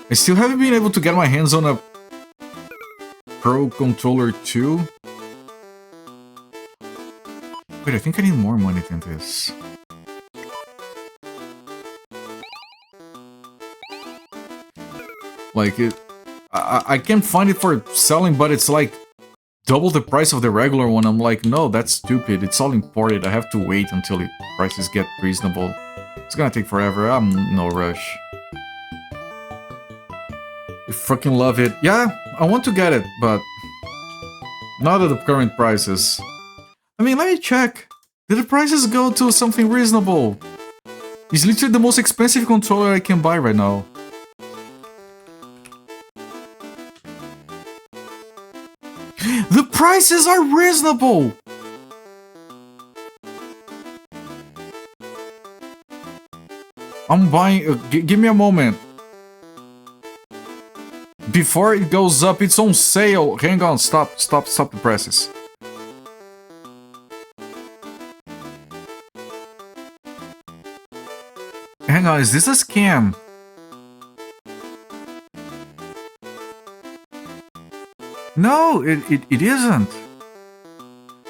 I still haven't been able to get my hands on a Pro Controller 2. Wait, I think I need more money than this. Like, I can't find it for selling, but it's like double the price of the regular one. I'm like, no, that's stupid. It's all imported. I have to wait until the prices get reasonable. It's gonna take forever. I'm in no rush. I fucking love it. Yeah, I want to get it, but not at the current prices. I mean, let me check. Did the prices go to something reasonable? It's literally the most expensive controller I can buy right now. The prices are reasonable! I'm buying... give me a moment. Before it goes up, it's on sale. Hang on, stop the prices. hang on, is this a scam? No, it isn't.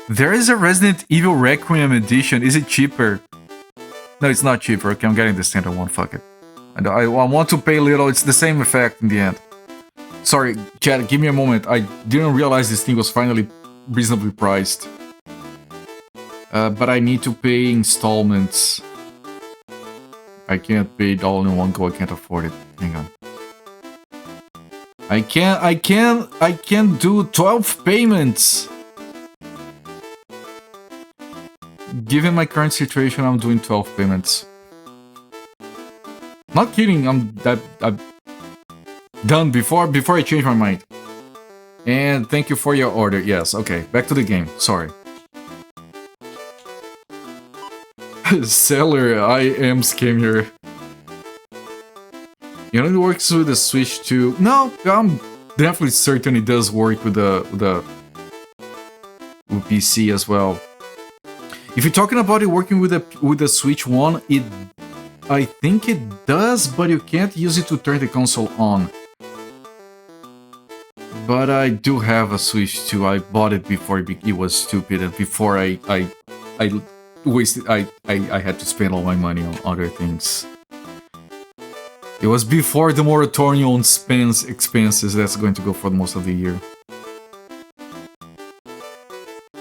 There is a Resident Evil Requiem edition. Is it cheaper? No, it's not cheaper. Okay, I'm getting the standard one. Fuck it. I want to pay little. It's the same effect in the end. Sorry, chat, give me a moment. I didn't realize this thing was finally reasonably priced. But I need to pay installments. I can't pay it all in one go. I can't afford it. Hang on. I can't do 12 payments. Given my current situation, I'm doing 12 payments. Not kidding, I'm done before I change my mind. And thank you for your order. Yes, okay, back to the game. Sorry. Seller, I am scammer. It only works with the Switch 2. No, I'm definitely certain it does work with the PC as well. If you're talking about it working with the Switch 1, I think it does, but you can't use it to turn the console on. But I do have a Switch 2. I bought it before it was stupid, and before I wasted. I had to spend all my money on other things. It was before the moratorium on expenses that's going to go for most of the year.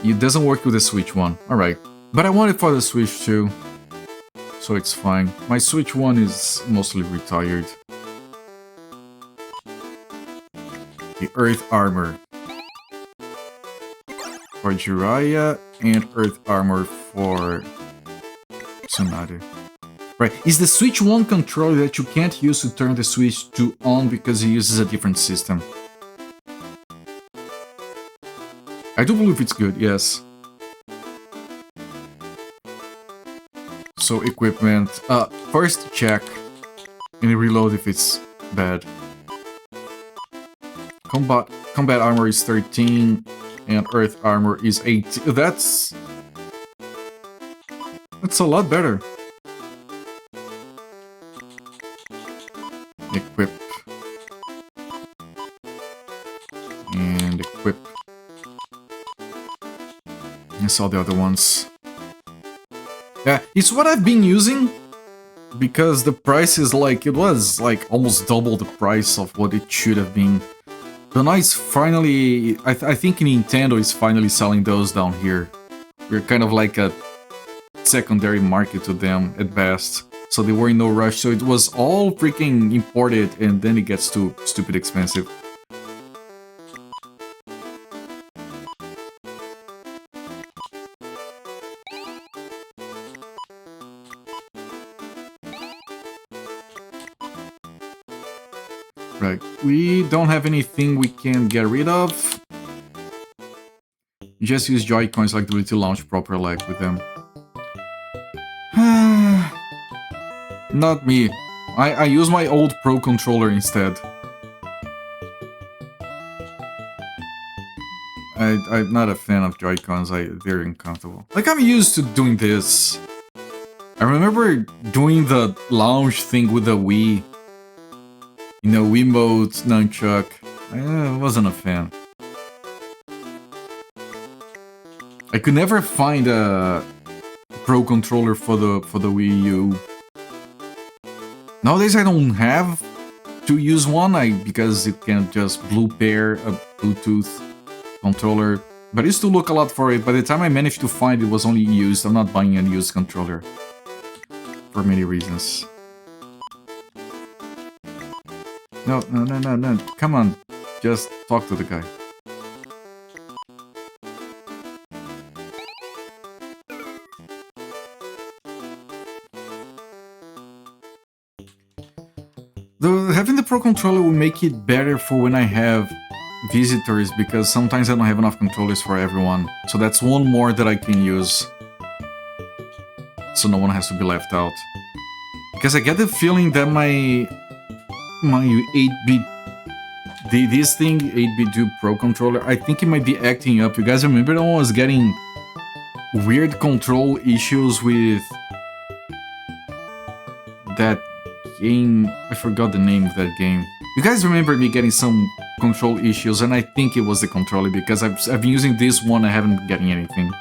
It doesn't work with the Switch 1. Alright. But I want it for the Switch 2. So it's fine. My Switch 1 is mostly retired. The Earth Armor for Jiraiya and Earth Armor for Tsunade. Right, is the Switch 1 controller that you can't use to turn the Switch 2 on because it uses a different system? I do believe it's good, yes. So, equipment. First check and reload if it's bad. Combat armor is 13 and Earth armor is 18. That's a lot better. Equip. And equip. I saw the other ones. Yeah, it's what I've been using. Because the price is like, it was like almost double the price of what it should have been. So now it's finally, I think Nintendo is finally selling those down here. We're kind of like a secondary market to them at best. So they were in no rush, so it was all freaking imported and then it gets too stupid expensive. Right, we don't have anything we can get rid of. You just use Joy-Cons like the to launch proper lag with them. Not me. I use my old Pro controller instead. I'm not a fan of Joy-Cons, they're uncomfortable. Like, I'm used to doing this. I remember doing the launch thing with the Wii. You know, Wiimote, Nunchuck. I wasn't a fan. I could never find a Pro controller for the Wii U. Nowadays I don't have to use one, because you can just blue pair a Bluetooth controller. But I used to look a lot for it. By the time I managed to find it was only used. I'm not buying a used controller. For many reasons. No. Come on. Just talk to the guy. Having the Pro controller will make it better for when I have visitors, because sometimes I don't have enough controllers for everyone. So that's one more that I can use. So no one has to be left out. Because I get the feeling that my 8-bit... This thing, 8-bit do Pro controller, I think it might be acting up. You guys remember I was getting weird control issues with that game. I forgot the name of that game. You guys remember me getting some control issues, and I think it was the controller because I've been using this one. I haven't been getting anything.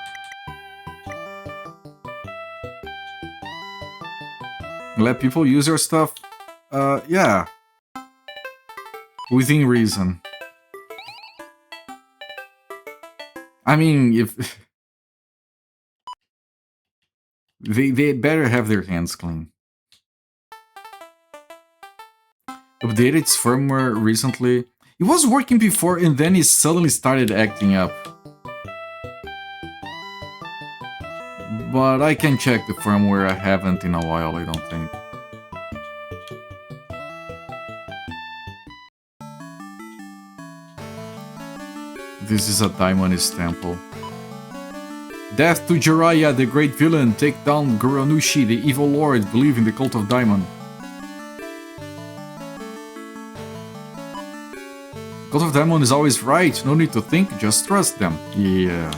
Let people use your stuff. Yeah. Within reason. I mean, if they better have their hands clean. Updated its firmware recently. It was working before and then it suddenly started acting up. But I can check the firmware. I haven't in a while, I don't think. This is a Daimonist temple. Death to Jiraiya, the great villain. Take down Guranushi, the evil lord. Believe in the cult of Daimon. Cult of Daimon is always right. No need to think, just trust them. Yeah.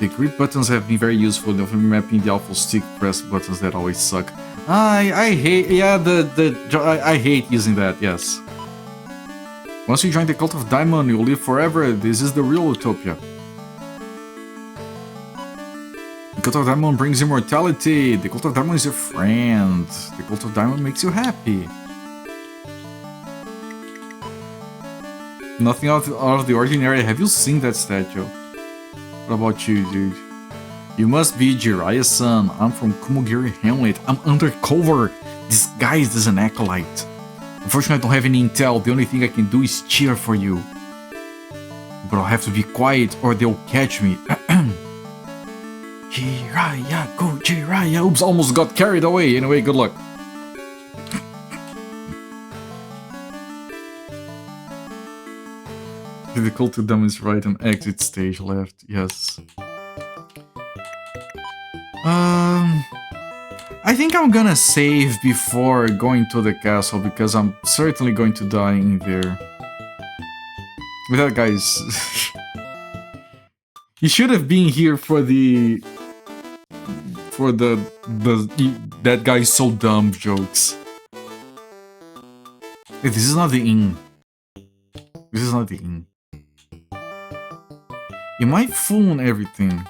The grip buttons have been very useful in mapping the awful stick press buttons that always suck. I hate, yeah, I hate using that, yes. Once you join the cult of Daimon, you'll live forever. This is the real utopia. The cult of Daimon brings immortality. The cult of Daimon is your friend. The cult of Daimon makes you happy. Nothing out of the ordinary. Have you seen that statue? What about you, dude? You must be Jiraiya's son. I'm from Kumogiri Hamlet. I'm undercover. Disguised as an acolyte. Unfortunately, I don't have any intel. The only thing I can do is cheer for you. But I'll have to be quiet or they'll catch me. Jiraiya, go Jiraiya. Oops, almost got carried away. Anyway, good luck. The cult of Daimon is right on exit stage left. Yes. I think I'm gonna save before going to the castle because I'm certainly going to die in there. But that guy's... He should have been here for the... that guy's so dumb jokes. Hey, this is not the inn. This is not the inn. You might fool everything.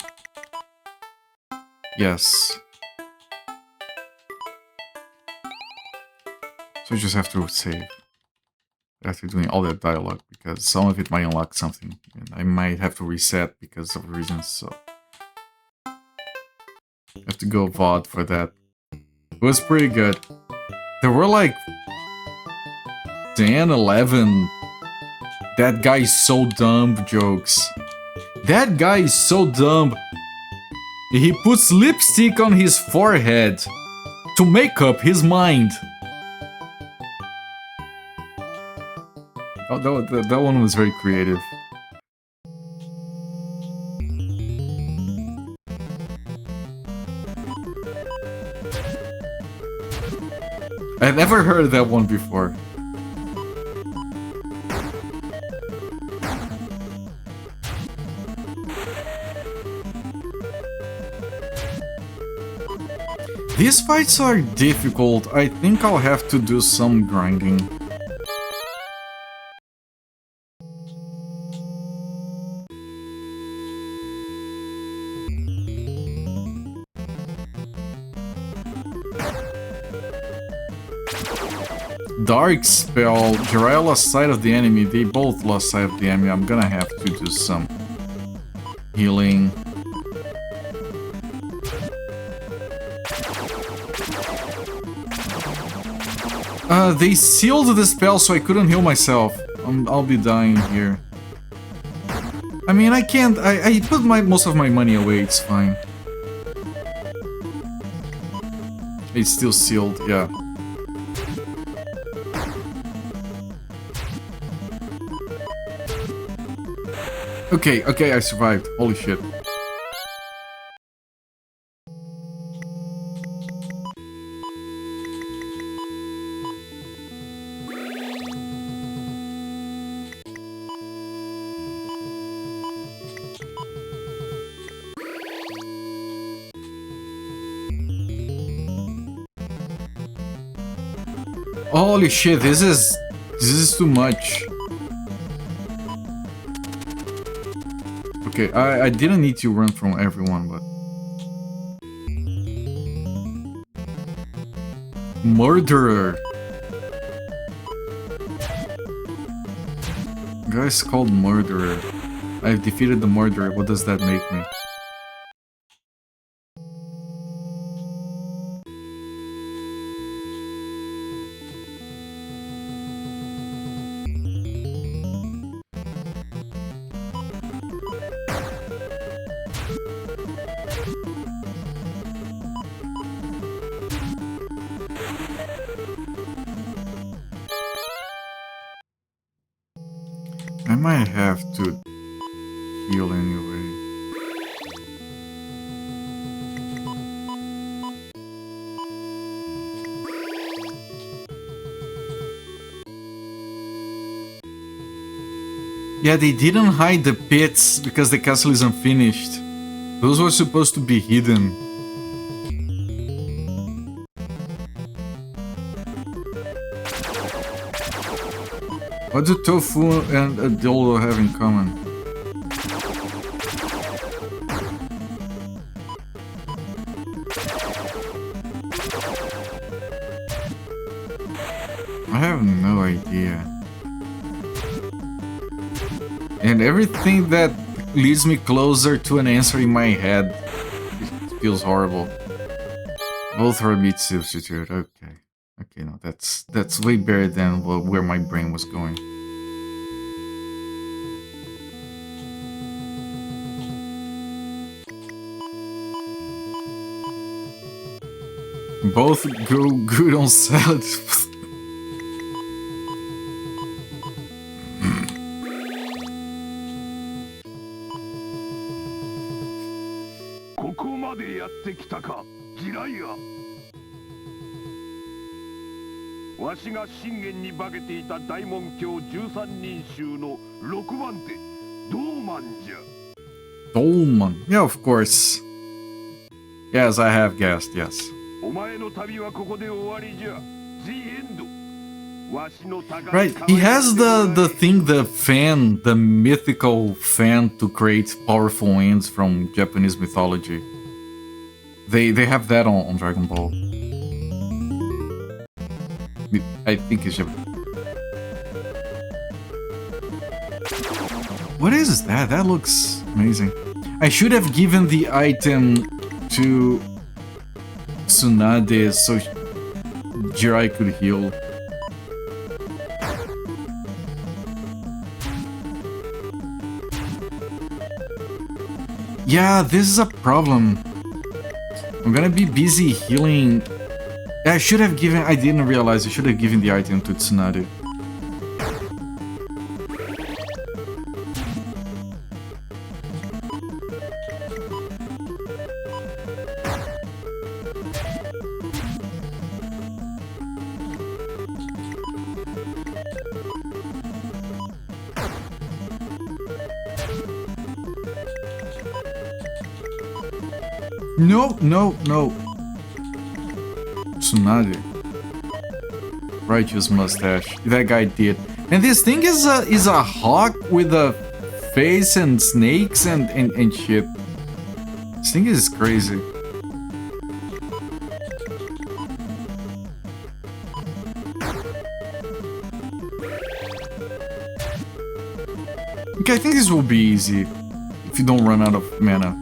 Yes. So you just have to save after doing all that dialogue because some of it might unlock something and I might have to reset because of reasons, so I have to go VOD for that. It was pretty good. There were like 10, 11 that guy's so dumb jokes. That guy is so dumb. He puts lipstick on his forehead to make up his mind. Oh, that one was very creative. I've never heard that one before. These fights are difficult. I think I'll have to do some grinding. Dark spell. Jiraiya lost sight of the enemy. They both lost sight of the enemy. I'm gonna have to do some healing. They sealed the spell so I couldn't heal myself. I'll be dying here. I mean, I can't... I put most of my money away, it's fine. It's still sealed, yeah. Okay, I survived. Holy shit. Holy shit, this is too much. Okay, I didn't need to run from everyone, but murderer. Guy's called murderer. I've defeated the murderer. What does that make me? I might have to heal anyway. Yeah, they didn't hide the pits because the castle is unfinished. Those were supposed to be hidden. What do tofu and adolo have in common? I have no idea. And everything that leads me closer to an answer in my head, it feels horrible. Both are meat substitute. Okay. Okay, no, that's way better than where my brain was going. Both go good on salad. Dolman. Yeah, of course. Yes, I have guessed, yes. Right, he has the thing, the fan, the mythical fan to create powerful ends from Japanese mythology. They have that on Dragon Ball. I think it's Japanese. What is that? That looks amazing. I should have given the item to Tsunade so Jirai could heal. Yeah, this is a problem. I'm gonna be busy healing. I should have given... I didn't realize I should have given the item to Tsunade. No, no, no. Tsunade. Righteous mustache. That guy did. And this thing is a hawk with a face and snakes and shit. This thing is crazy. Okay, I think this will be easy if you don't run out of mana.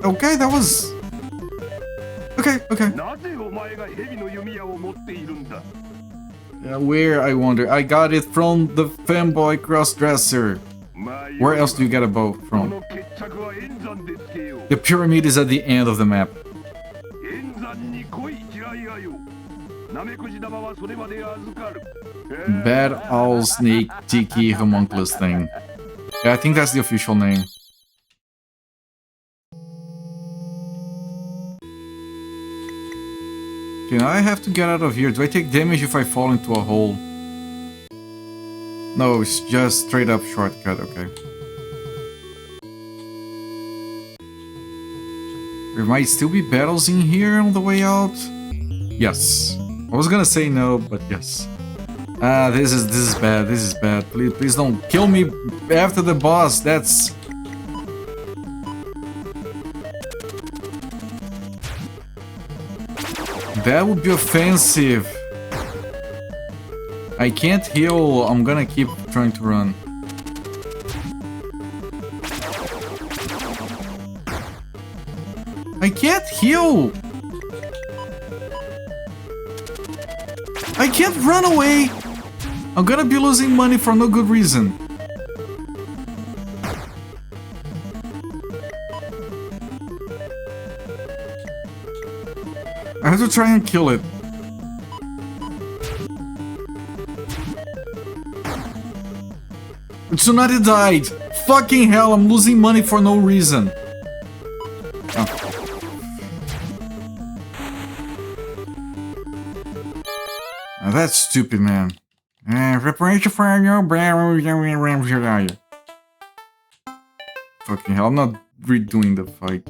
Okay, that was... Okay. Where, I wonder? I got it from the fanboy crossdresser. Where else do you get a bow from? The pyramid is at the end of the map. Bad Owl Snake Tiki Homunculus thing. Yeah, I think that's the official name. Okay, now I have to get out of here. Do I take damage if I fall into a hole? No, it's just straight up shortcut, okay. There might still be battles in here on the way out. Yes. I was gonna say no, but yes. This is bad. This is bad. Please don't kill me after the boss. That's... That would be offensive. I can't heal. I'm gonna keep trying to run. I can't heal. I can't run away. I'm gonna be losing money for no good reason. I have to try and kill it. Tsunade died. Fucking hell, I'm losing money for no reason. Oh. Oh, that's stupid, man. Preparation for your Ziria. Fucking hell, I'm not redoing the fight.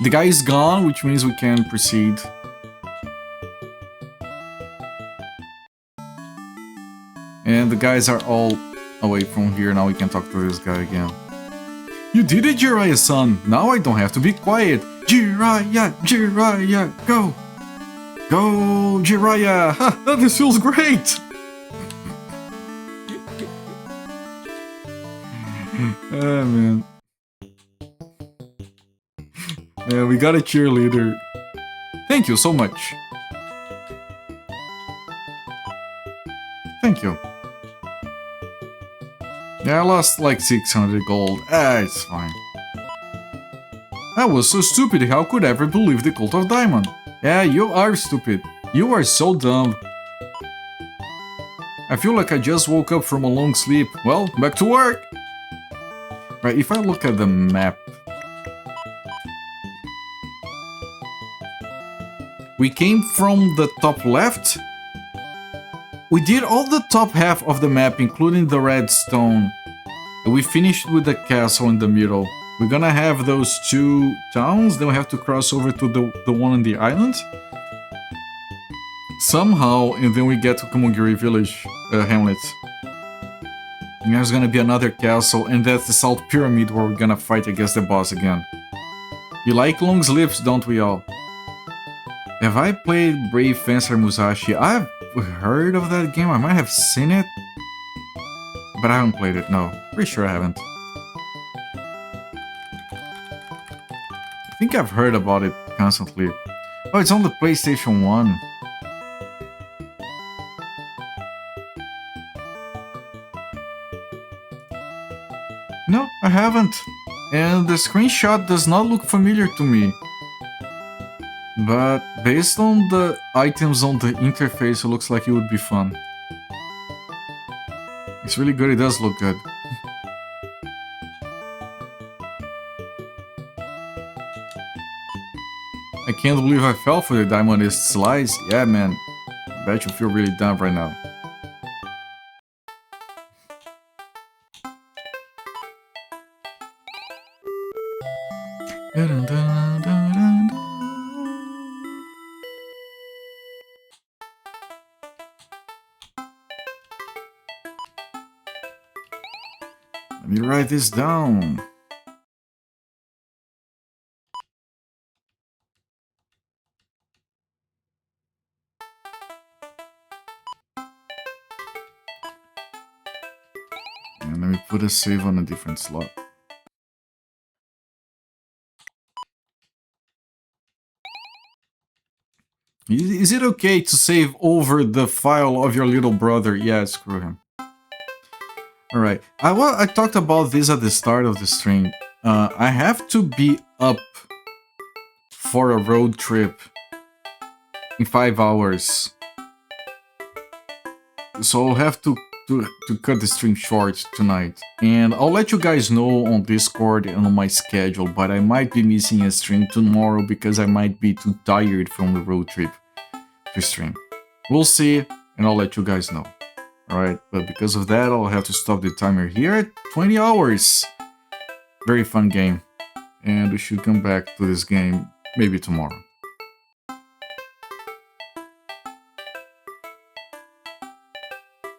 The guy is gone, which means we can proceed. And the guys are all away from here. Now we can talk to this guy again. You did it, Jiraiya-san! Now I don't have to be quiet! Jiraiya! Jiraiya! Go! Go, Jiraiya! Ha! This feels great! Oh, man. Yeah, we got a cheerleader. Thank you so much. Thank you. Yeah, I lost like 600 gold. It's fine. I was so stupid, how could I ever believe the Cult of Diamond? Yeah, you are stupid. You are so dumb. I feel like I just woke up from a long sleep. Well, back to work! Right, if I look at the map... We came from the top left. We did all the top half of the map, including the red stone. And we finished with the castle in the middle. We're gonna have those two towns, then we have to cross over to the one on the island. Somehow, and then we get to Komogiri village, hamlet. And there's gonna be another castle, and that's the Salt Pyramid where we're gonna fight against the boss again. You like long sleeps, don't we all? Have I played Brave Fencer Musashi? I've heard of that game, I might have seen it. But I haven't played it, no. Pretty sure I haven't. I think I've heard about it constantly. Oh, it's on the PlayStation 1. No, I haven't. And the screenshot does not look familiar to me. But based on the items on the interface, it looks like it would be fun. It's really good, it does look good. I can't believe I fell for the Diamondist slice. Yeah, man. I bet you feel really dumb right now. Let me write this down. And let me put a save on a different slot. Is it okay to save over the file of your little brother? Yeah, screw him. Alright, I talked about this at the start of the stream. I have to be up for a road trip in 5 hours. So I'll have to cut the stream short tonight. And I'll let you guys know on Discord and on my schedule, but I might be missing a stream tomorrow because I might be too tired from the road trip to stream. We'll see, and I'll let you guys know. Alright, but because of that, I'll have to stop the timer here at 20 hours. Very fun game. And we should come back to this game maybe tomorrow.